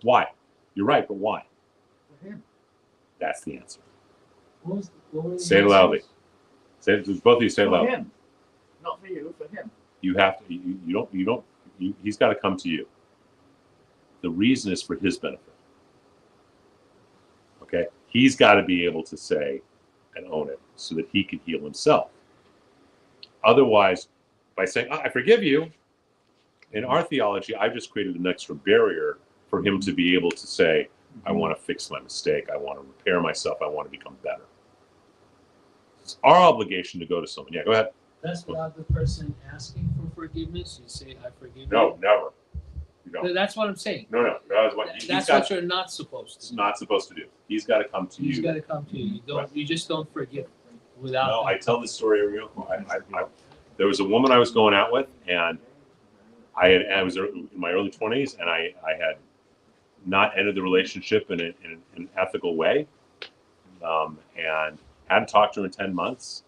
Why? You're right, but why? For him. That's the answer. What were the Say it loudly. Say it, both of you say it For loudly. him. Not for you, for him. You have to. He's got to come to you. The reason is for his benefit. Okay, he's got to be able to say and own it so that he can heal himself. Otherwise, by saying I forgive you, in our theology, I've just created an extra barrier for him to be able to say, I want to fix my mistake. I want to repair myself. I want to become better. It's our obligation to go to someone. Yeah, go ahead. That's without the person asking for forgiveness. You say, I forgive No, you. never. You don't. That's what I'm saying. No. That is what That's what you're not supposed It's to do. not supposed to do. He's got to come to He's you. got to come to you. You don't. Right. You just don't forgive without. No, them. I tell this story every there was a woman I was going out with, and I was in my early 20s, and I had not ended the relationship in an ethical way, and hadn't talked to her in 10 months,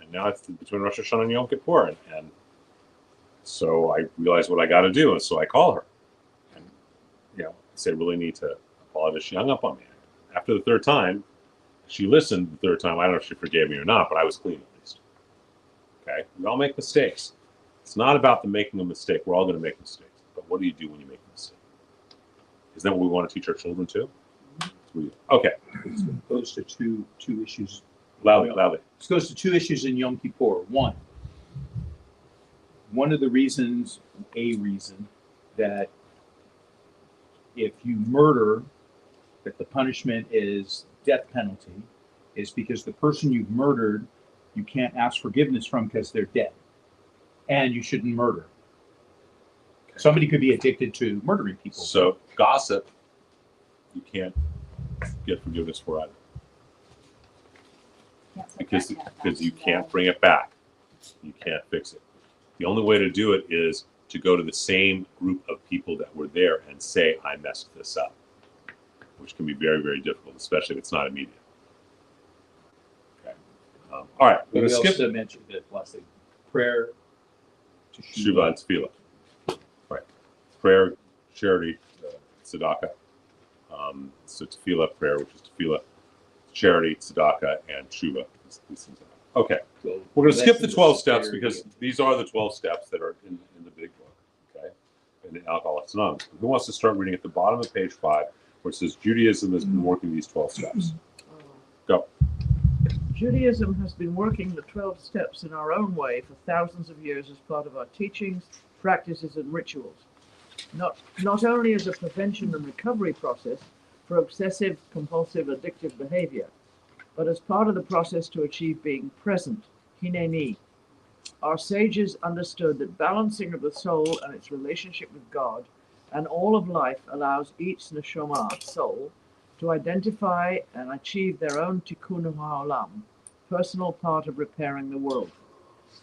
and now it's between Rosh Hashanah and Yom Kippur, and so I realized what I got to do, and so I call her, and I say, really need to apologize. She hung up on me. After the third time, she listened the third time. I don't know if she forgave me or not, but I was clean at least. Okay? We all make mistakes. It's not about the making a mistake. We're all going to make mistakes. But what do you do when you make a mistake? Isn't that what we want to teach our children too? Okay. It goes to two issues. Loudly. This goes to 2 issues in Yom Kippur. One of the reasons, that if you murder, that the punishment is death penalty, is because the person you've murdered, you can't ask forgiveness from because they're dead. And you shouldn't murder. Somebody could be addicted to murdering people. So gossip, you can't get forgiveness for either. Because you can't bring it back. You can't fix it. The only way to do it is to go to the same group of people that were there and say, I messed this up, which can be very, very difficult, especially if it's not immediate. Okay. All right. We're going to skip to mention that last thing. Prayer to Shiva and Tefillah. Right. Prayer, charity, tzedakah. So Tefillah, prayer, which is Tefillah, charity, tzedakah, and Shiva. Okay. So We're going to skip the 12 steps prayer, because these are the 12 steps that are in the big book, okay? In the Alcoholics Anonymous. Who wants to start reading at the bottom of page 5, where it says Judaism has been working these 12 steps? Go. Judaism has been working the 12 steps in our own way for thousands of years as part of our teachings, practices, and rituals. Not only as a prevention and recovery process for obsessive, compulsive, addictive behavior, but as part of the process to achieve being present, hineni, Our sages understood that balancing of the soul and its relationship with God and all of life allows each neshama, soul, to identify and achieve their own tikkun ha'olam, personal part of repairing the world.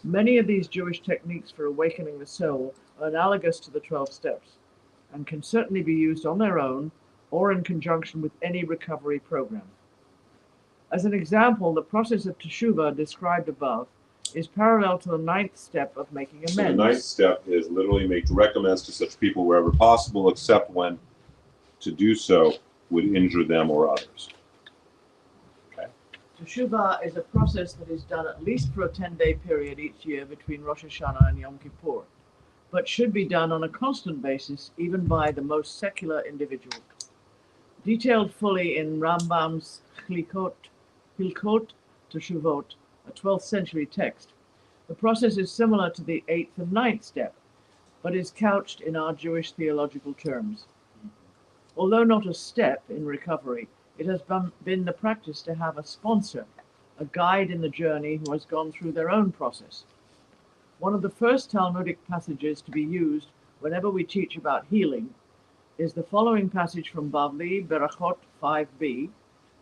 Many of these Jewish techniques for awakening the soul are analogous to the 12 steps and can certainly be used on their own or in conjunction with any recovery program. As an example, the process of teshuvah described above is parallel to the 9th step of making amends. So the 9th step is literally make direct amends to such people wherever possible, except when to do so would injure them or others. Okay. Teshuvah is a process that is done at least for a 10-day period each year between Rosh Hashanah and Yom Kippur, but should be done on a constant basis even by the most secular individual. Detailed fully in Rambam's Hilkot Teshuvot, a 12th century text, the process is similar to the 8th and 9th step, but is couched in our Jewish theological terms. Although not a step in recovery, it has been the practice to have a sponsor, a guide in the journey who has gone through their own process. One of the first Talmudic passages to be used whenever we teach about healing is the following passage from Bavli, Berachot 5b,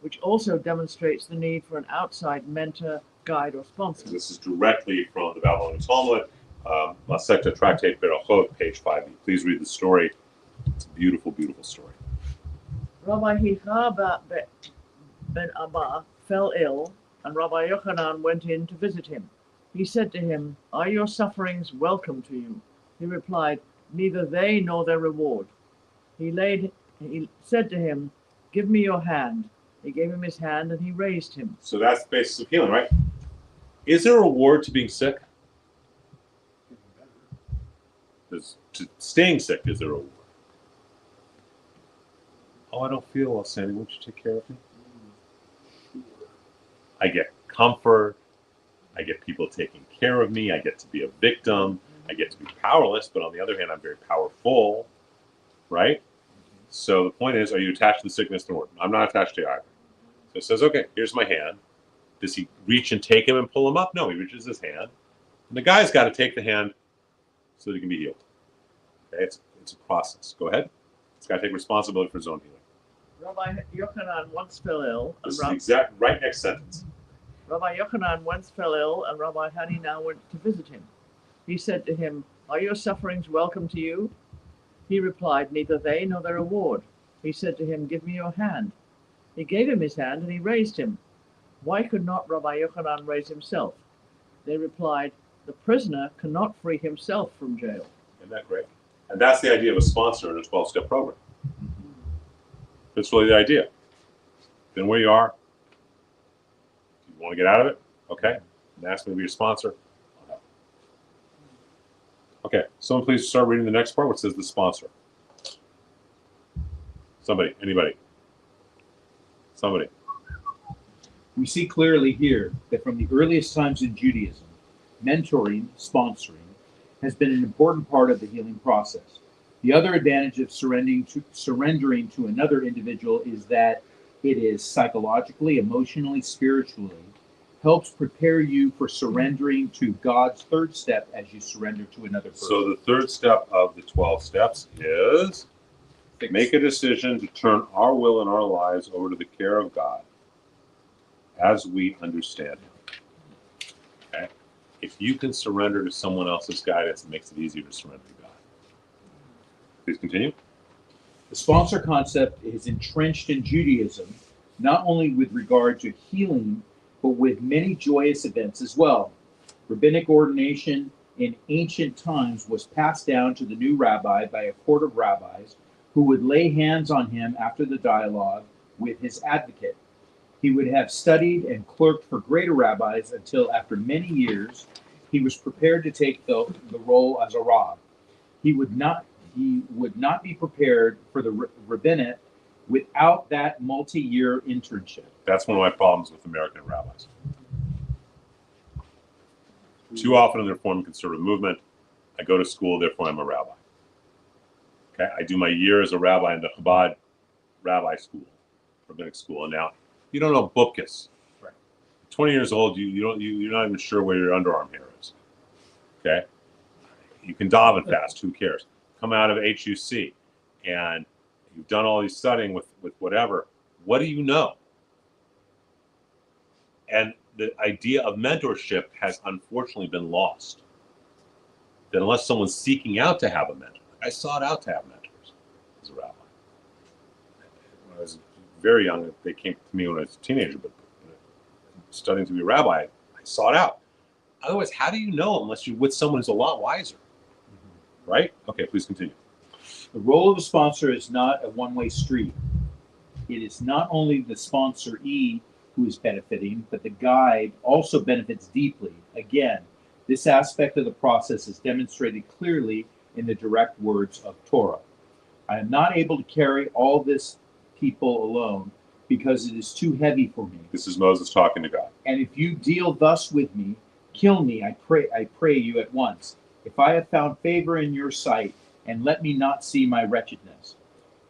which also demonstrates the need for an outside mentor, guide, or sponsor. This is directly from the Babylonian Talmud, Masechta Tractate Berachot, page 5b. Please read the story. It's a beautiful, beautiful story. Rabbi Hicha ben Abba fell ill, and Rabbi Yochanan went in to visit him. He said to him, "Are your sufferings welcome to you?" He replied, "Neither they nor their reward." He said to him, "Give me your hand." He gave him his hand, and he raised him. So that's the basis of healing, right? Is there a reward to being sick? To staying sick, is there a reward? Oh, I don't feel well, Sandy. Won't you take care of me? I get comfort. I get people taking care of me. I get to be a victim. I get to be powerless, but on the other hand, I'm very powerful, right? So the point is, are you attached to the sickness or I'm not attached to you either. So it says, okay, here's my hand. Does he reach and take him and pull him up? No, he reaches his hand. And the guy's got to take the hand so that he can be healed. Okay, it's a process. Go ahead. He's got to take responsibility for his own healing. Rabbi Yochanan once fell ill. This is the exact right next sentence. Rabbi Yochanan once fell ill, and Rabbi Hanina went to visit him. He said to him, "Are your sufferings welcome to you?" He replied, "Neither they nor their reward." He said to him, "Give me your hand." He gave him his hand, and he raised him. Why could not Rabbi Yochanan raise himself? They replied, "The prisoner cannot free himself from jail." Isn't that great? And that's the idea of a sponsor in a 12-step program. That's really the idea. Then where you are, you want to get out of it? Okay. And ask me to be your sponsor. Okay. Someone please start reading the next part, which says the sponsor. Somebody. Anybody. Somebody. We see clearly here that from the earliest times in Judaism, mentoring, sponsoring, has been an important part of the healing process. The other advantage of surrendering to another individual is that it is psychologically, emotionally, spiritually, helps prepare you for surrendering to God's third step as you surrender to another person. So the third step of the 12 steps is make a decision to turn our will and our lives over to the care of God as we understand Him. Okay? If you can surrender to someone else's guidance, it makes it easier to surrender to God. Please continue. The sponsor concept is entrenched in Judaism, not only with regard to healing, but with many joyous events as well. Rabbinic ordination in ancient times was passed down to the new rabbi by a court of rabbis who would lay hands on him after the dialogue with his advocate. He would have studied and clerked for greater rabbis until after many years, he was prepared to take the role as a rav. He would not be prepared for the rabbinate without that multi-year internship. That's one of my problems with American rabbis. Too often in the Reform Conservative movement, I go to school, therefore I'm a rabbi. Okay, I do my year as a rabbi in the Chabad rabbi school, rabbinic school, and now you don't know bupkis. Right. 20 years old, you're not even sure where your underarm hair is. Okay, you can daven fast. Who cares? Come out of HUC, and you've done all these studying with whatever. What do you know? And the idea of mentorship has unfortunately been lost. That unless someone's seeking out to have a mentor, I sought out to have mentors as a rabbi. When I was very young, they came to me when I was a teenager, but studying to be a rabbi, I sought out. Otherwise, how do you know unless you're with someone who's a lot wiser? Right? Okay, please continue. The role of a sponsor is not a one-way street. It is not only the sponsoree who is benefiting, but the guide also benefits deeply. Again, this aspect of the process is demonstrated clearly in the direct words of Torah. I am not able to carry all this people alone because it is too heavy for me. This is Moses talking to God. And if you deal thus with me, kill me, I pray you at once. If I have found favor in your sight, and let me not see my wretchedness.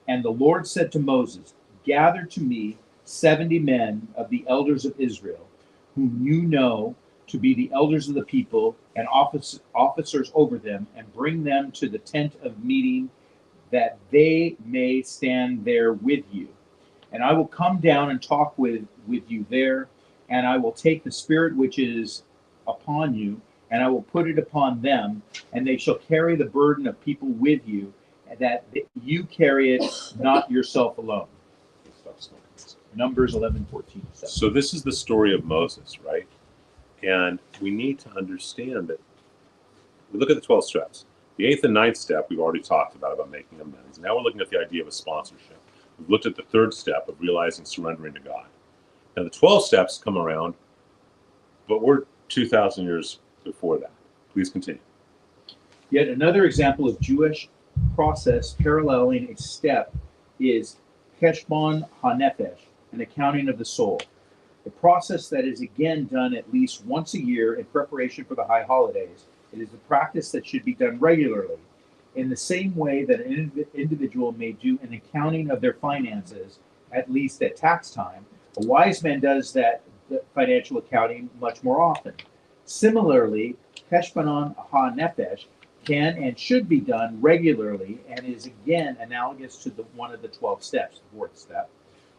And the Lord said to Moses, gather to me 70 men of the elders of Israel, whom you know to be the elders of the people and officers over them, and bring them to the tent of meeting, that they may stand there with you. And I will come down and talk with you there, and I will take the spirit which is upon you, and I will put it upon them, and they shall carry the burden of people with you, and that you carry it not yourself alone. Numbers 11:14. So this is the story of Moses, right? And we need to understand that we look at the 12 steps. The 8th and 9th step we've already talked about making amends. Now we're looking at the idea of a sponsorship. We've looked at the 3rd step of realizing surrendering to God. Now the 12 steps come around, but we're 2,000 years before that. Please continue. Yet another example of Jewish process paralleling a step is Cheshbon HaNefesh, an accounting of the soul. A process that is again done at least once a year in preparation for the high holidays. It is a practice that should be done regularly, in the same way that an individual may do an accounting of their finances, at least at tax time. A wise man does that financial accounting much more often. Similarly, Cheshbon HaNefesh can and should be done regularly, and is again analogous to one of the 12 steps, the 4th step.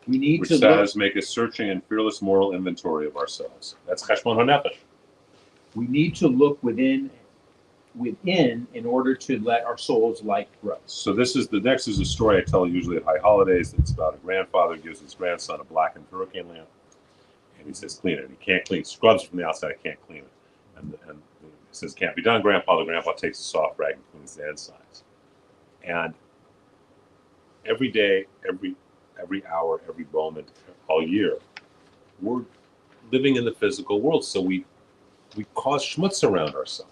We need Which to says, make a searching and fearless moral inventory of ourselves. That's Cheshbon HaNefesh. We need to look within in order to let our souls light grow. So this is the next is a story I tell usually at high holidays. It's about a grandfather who gives his grandson a blackened hurricane lamp, and he says, clean it. And he can't clean it. Scrubs from the outside, I can't clean it. And he says, can't be done, Grandpa. The grandpa takes a soft rag and cleans the insides. And every day, every hour, every moment, all year, we're living in the physical world. So we cause schmutz around ourselves.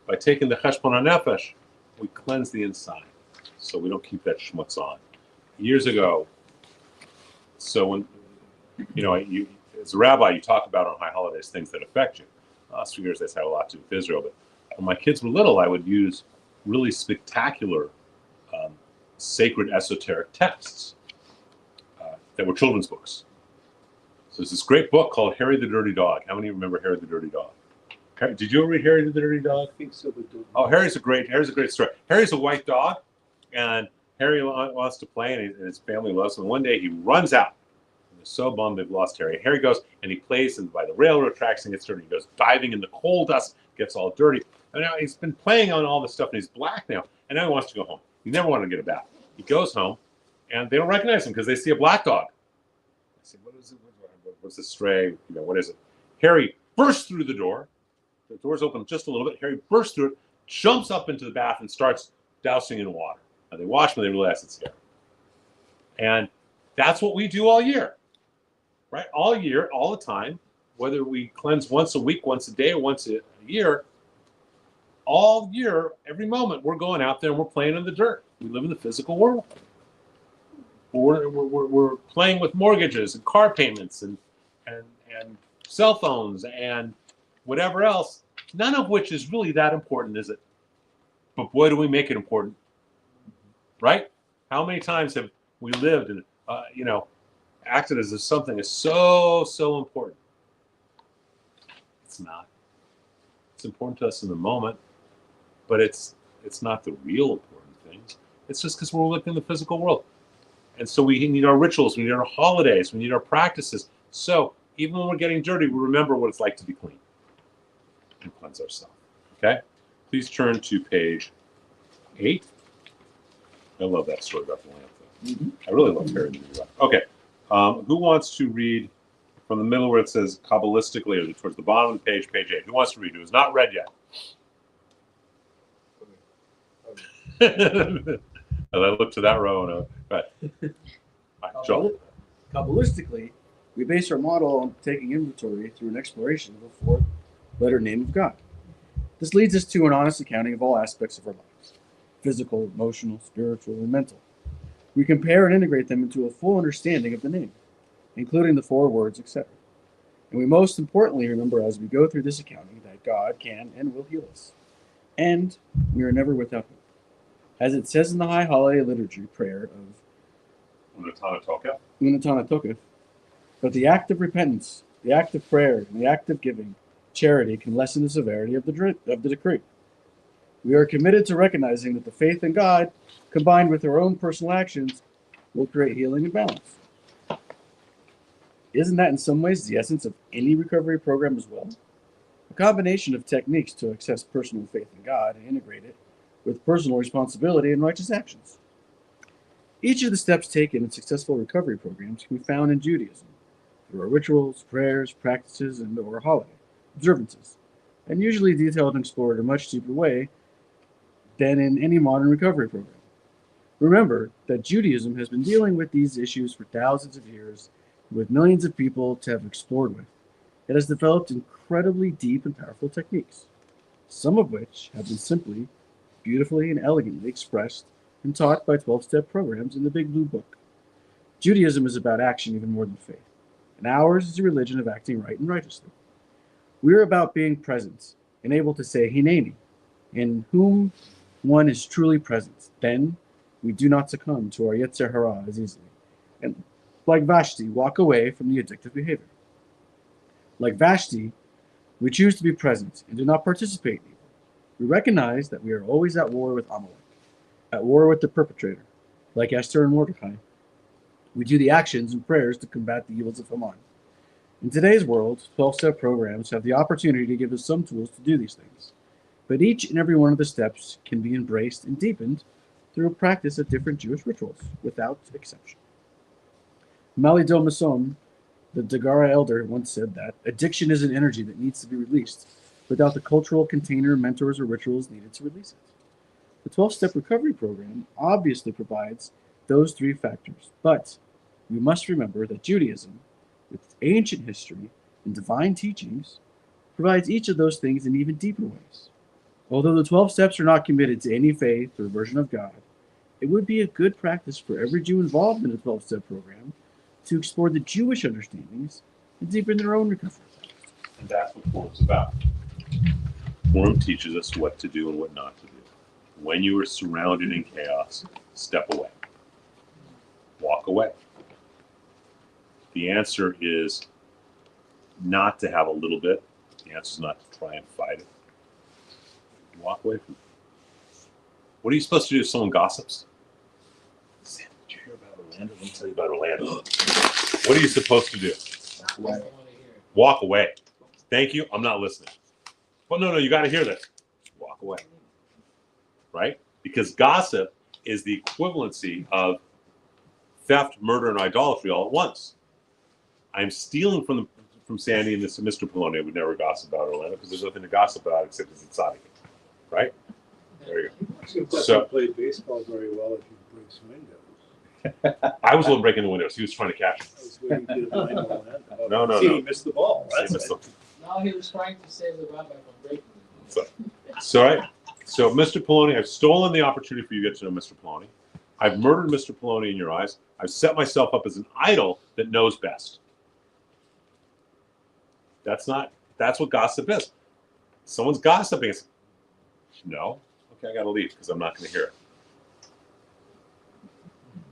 By taking the Cheshbon HaNefesh, we cleanse the inside, so we don't keep that schmutz on. Years ago, so when you as a rabbi, you talk about on high holidays things that affect you. Last few years, that's had a lot to do with Israel. But when my kids were little, I would use really spectacular, sacred, esoteric texts that were children's books. So there's this great book called Harry the Dirty Dog. How many remember Harry the Dirty Dog? Did you ever read Harry the Dirty Dog? I think so, but Oh, Harry's a great story. Harry's a white dog, and Harry wants to play, and his family loves him. And one day he runs out. And they're so bummed they've lost Harry. Harry goes and he plays by the railroad tracks and gets dirty. He goes diving in the coal dust, gets all dirty. And now he's been playing on all this stuff, and he's black now. And now he wants to go home. He never wanted to get a bath. He goes home, and they don't recognize him because they see a black dog. I say, what is it? What's this stray? What is it? Harry bursts through the door. The door's open just a little bit. Harry bursts through it, jumps up into the bath, and starts dousing in water. Now they wash him, and they realize it's Harry. And that's what we do all year, right? All year, all the time, whether we cleanse once a week, once a day, or once a year, all year, every moment, we're going out there and we're playing in the dirt. We live in the physical world. We're playing with mortgages and car payments and cell phones and whatever else, none of which is really that important, is it? But boy, do we make it important, right? How many times have we lived and acted as if something is so important? It's not. It's important to us in the moment, but it's not the real important things. It's just because we're living in the physical world. And so we need our rituals, we need our holidays, we need our practices. So even when we're getting dirty, we remember what it's like to be clean and cleanse ourselves. Okay? Please turn to page 8. I love that story about the lamp, though. Mm-hmm. I really love Harry the New Lamp. Okay. Who wants to read from the middle where it says Kabbalistically, or towards the bottom of the page, page 8? Who wants to read? It was not read yet. And I looked to that row and but Joel. Kabbalistically, we base our model on taking inventory through an exploration of the 4-letter name of God. This leads us to an honest accounting of all aspects of our lives: physical, emotional, spiritual, and mental. We compare and integrate them into a full understanding of the name, including the 4 words, etc. And we most importantly remember as we go through this accounting that God can and will heal us. And we are never without hope. As it says in the High Holiday Liturgy prayer of Unatana Toka. Unatana Tokef, but the act of repentance, the act of prayer, and the act of giving, charity can lessen the severity of the decree. We are committed to recognizing that the faith in God, combined with our own personal actions, will create healing and balance. Isn't that in some ways the essence of any recovery program as well? A combination of techniques to access personal faith in God and integrate it with personal responsibility and righteous actions. Each of the steps taken in successful recovery programs can be found in Judaism through our rituals, prayers, practices, and or holiday observances, and usually detailed and explored in a much deeper way than in any modern recovery program. Remember that Judaism has been dealing with these issues for thousands of years, with millions of people to have explored with. It has developed incredibly deep and powerful techniques, some of which have been simply, beautifully, and elegantly expressed and taught by 12-step programs in the Big Blue Book. Judaism is about action even more than faith, and ours is a religion of acting right and righteously. We are about being present and able to say Hineni, in whom one is truly present. Then we do not succumb to our Yetzer Hara as easily, and like Vashti, walk away from the addictive behavior. Like Vashti, we choose to be present and do not participate in evil. We recognize that we are always at war with Amalek, at war with the perpetrator, like Esther and Mordecai. We do the actions and prayers to combat the evils of Haman. In today's world, 12-step programs have the opportunity to give us some tools to do these things, but each and every one of the steps can be embraced and deepened through a practice of different Jewish rituals, without exception. Malido Masom, the Dagara elder, once said that addiction is an energy that needs to be released without the cultural container, mentors, or rituals needed to release it. The 12-step recovery program obviously provides those 3 factors, but we must remember that Judaism, with its ancient history and divine teachings, provides each of those things in even deeper ways. Although the 12 steps are not committed to any faith or version of God, it would be a good practice for every Jew involved in a 12-step program to explore the Jewish understandings and deepen their own recovery. And that's what Forum's about. Forum teaches us what to do and what not to do. When you are surrounded in chaos, step away. Walk away. The answer is not to have a little bit. The answer is not to try and fight it. Walk away from it. What are you supposed to do if someone gossips? Sam, did you hear about Orlando? Let me tell you about Orlando. What are you supposed to do? Walk away. Thank you. I'm not listening. Well, no, you got to hear this. Walk away. Right? Because gossip is the equivalency of theft, murder, and idolatry all at once. I'm stealing from Sandy and this Mr. Poloni. I would never gossip about Orlando because there's nothing to gossip about except it's exotic. Right? There you go. So played baseball very well if you breaks windows. I was the one breaking the windows. He was trying to catch I was waiting to get a line on that. No. See, he missed the ball. That's it. No, he was trying to save the rabbi from breaking it. So, Mr. Poloni, I've stolen the opportunity for you to get to know Mr. Poloni. I've murdered Mr. Poloni in your eyes. I've set myself up as an idol that knows best. That's what gossip is. Someone's gossiping. No. Okay, I got to leave because I'm not going to hear it.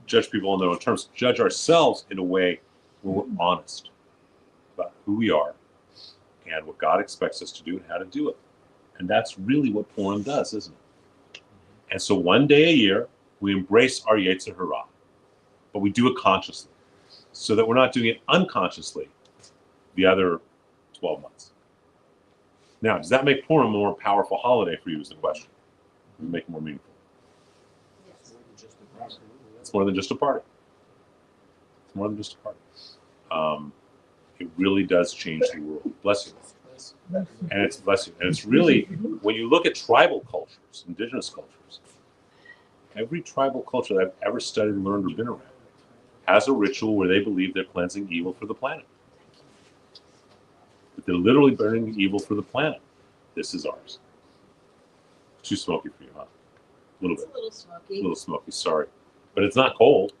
Judge people on their own terms. Judge ourselves in a way where we're honest about who we are and what God expects us to do and how to do it. And that's really what Purim does, isn't it? And so one day a year, we embrace our Yetzer Hara, but we do it consciously, so that we're not doing it unconsciously the other 12 months. Now, does that make Purim a more powerful holiday for you is the question. Does it make it more meaningful? Yes. It's more than just a party. It's more than just a party. It really does change the world. Bless you. And it's bless you. And it's really, when you look at tribal cultures, indigenous cultures, every tribal culture that I've ever studied, learned, or been around has a ritual where they believe they're cleansing evil for the planet. But they're literally burning evil for the planet. This is ours. It's too smoky for you, huh? A little It's bit. a little smoky. A little smoky, sorry. But it's not cold.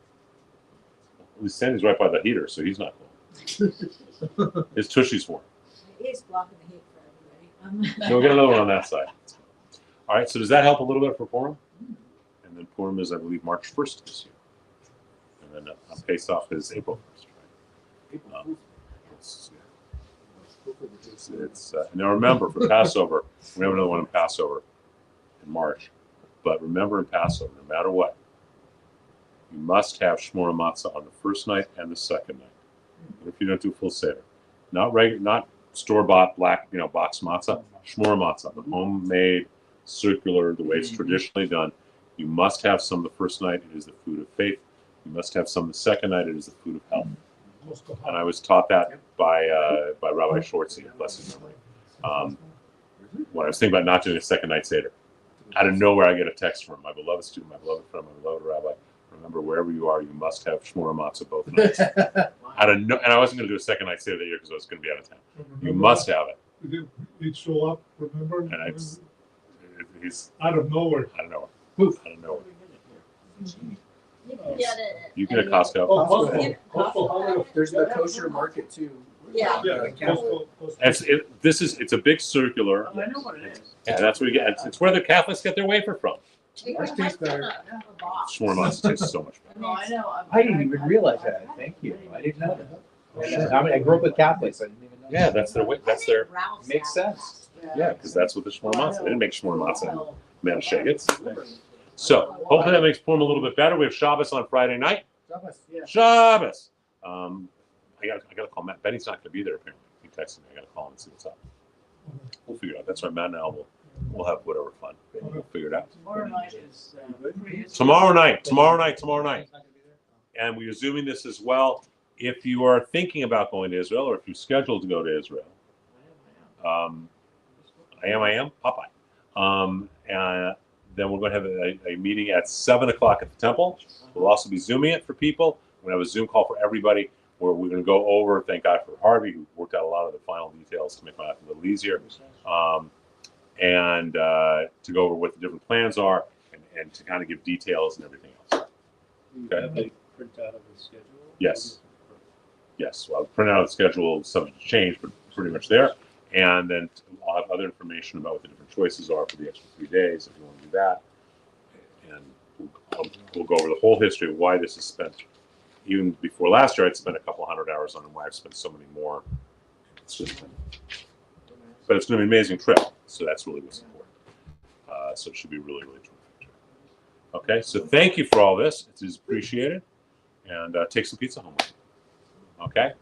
At least Sandy's right by the heater, so he's not cold. His tushy's warm. He's blocking the heat for everybody. So we'll get another one on that side. All right, so does that help a little bit for Purim? And then Purim is, I believe, March 1st this year. And then Pesach is April 1st, right? Now remember, for Passover, we have another one in Passover in March. But remember in Passover, no matter what, you must have shmor matzah on the first night and the second night. What if you don't do full seder? Not store-bought black, box matzah. Shmor matzah, the homemade, circular, the way it's traditionally done. You must have some the first night. It is the food of faith. You must have some the second night. It is the food of health. And I was taught that by Rabbi Schwartzy, bless his memory. When I was thinking about not doing a second night seder, out of nowhere I get a text from my beloved student, my beloved friend, my beloved rabbi. Remember, wherever you are, you must have shmor matzah both nights. And I wasn't going to do a second night seder that year because I was going to be out of town. You must have it. He'd show up, remember? And he's out of nowhere. out of nowhere. Poof, out of nowhere. You can get it. You get a Costco. Oh, Costco. There's the kosher market too. Yeah. It's a big circular. I know what it is. Yeah, that's where you get. It's where the Catholics get their wafer from. Ours tastes better. Shmor matzah tastes so much better. No, I know. I didn't even realize that. Thank you. I didn't know that. I mean, I grew up with Catholics. I didn't even know. Yeah, that's their way. That's their. Makes sense. Yeah, because that's what the shmor matzah. They didn't make shmor matzah in Manischewitz. So hopefully that makes Purim a little bit better. We have Shabbos on Friday night. Shabbos. I gotta call Matt. Benny's not going to be there apparently. He texted me. I gotta call him and see what's up. We'll figure it out. That's right. Matt and Al we'll have whatever fun. We'll figure it out. Tomorrow night is Tomorrow night. And we're zooming this as well. If you are thinking about going to Israel, or if you're scheduled to go to Israel, I am Popeye. And then we're going to have a meeting at 7 o'clock at the temple. We'll also be zooming it for people. We're going to have a Zoom call for everybody where we're going to go over, thank God for Harvey, who worked out a lot of the final details to make my life a little easier. And to go over what the different plans are and to kind of give details and everything else. Okay. Print out of the schedule? Yes. Yes. Well, I'll print out the schedule, subject to change, but pretty much there. And then I'll have other information about what the different choices are for the extra 3 days if you want to do that. And we'll go over the whole history of why this is spent. Even before last year, I'd spent a couple hundred hours on it. Why I've spent so many more. But it's going to be an amazing trip. So that's really what's important. So it should be really, really terrific. Okay. So thank you for all this. It is appreciated. And take some pizza home with you. Okay.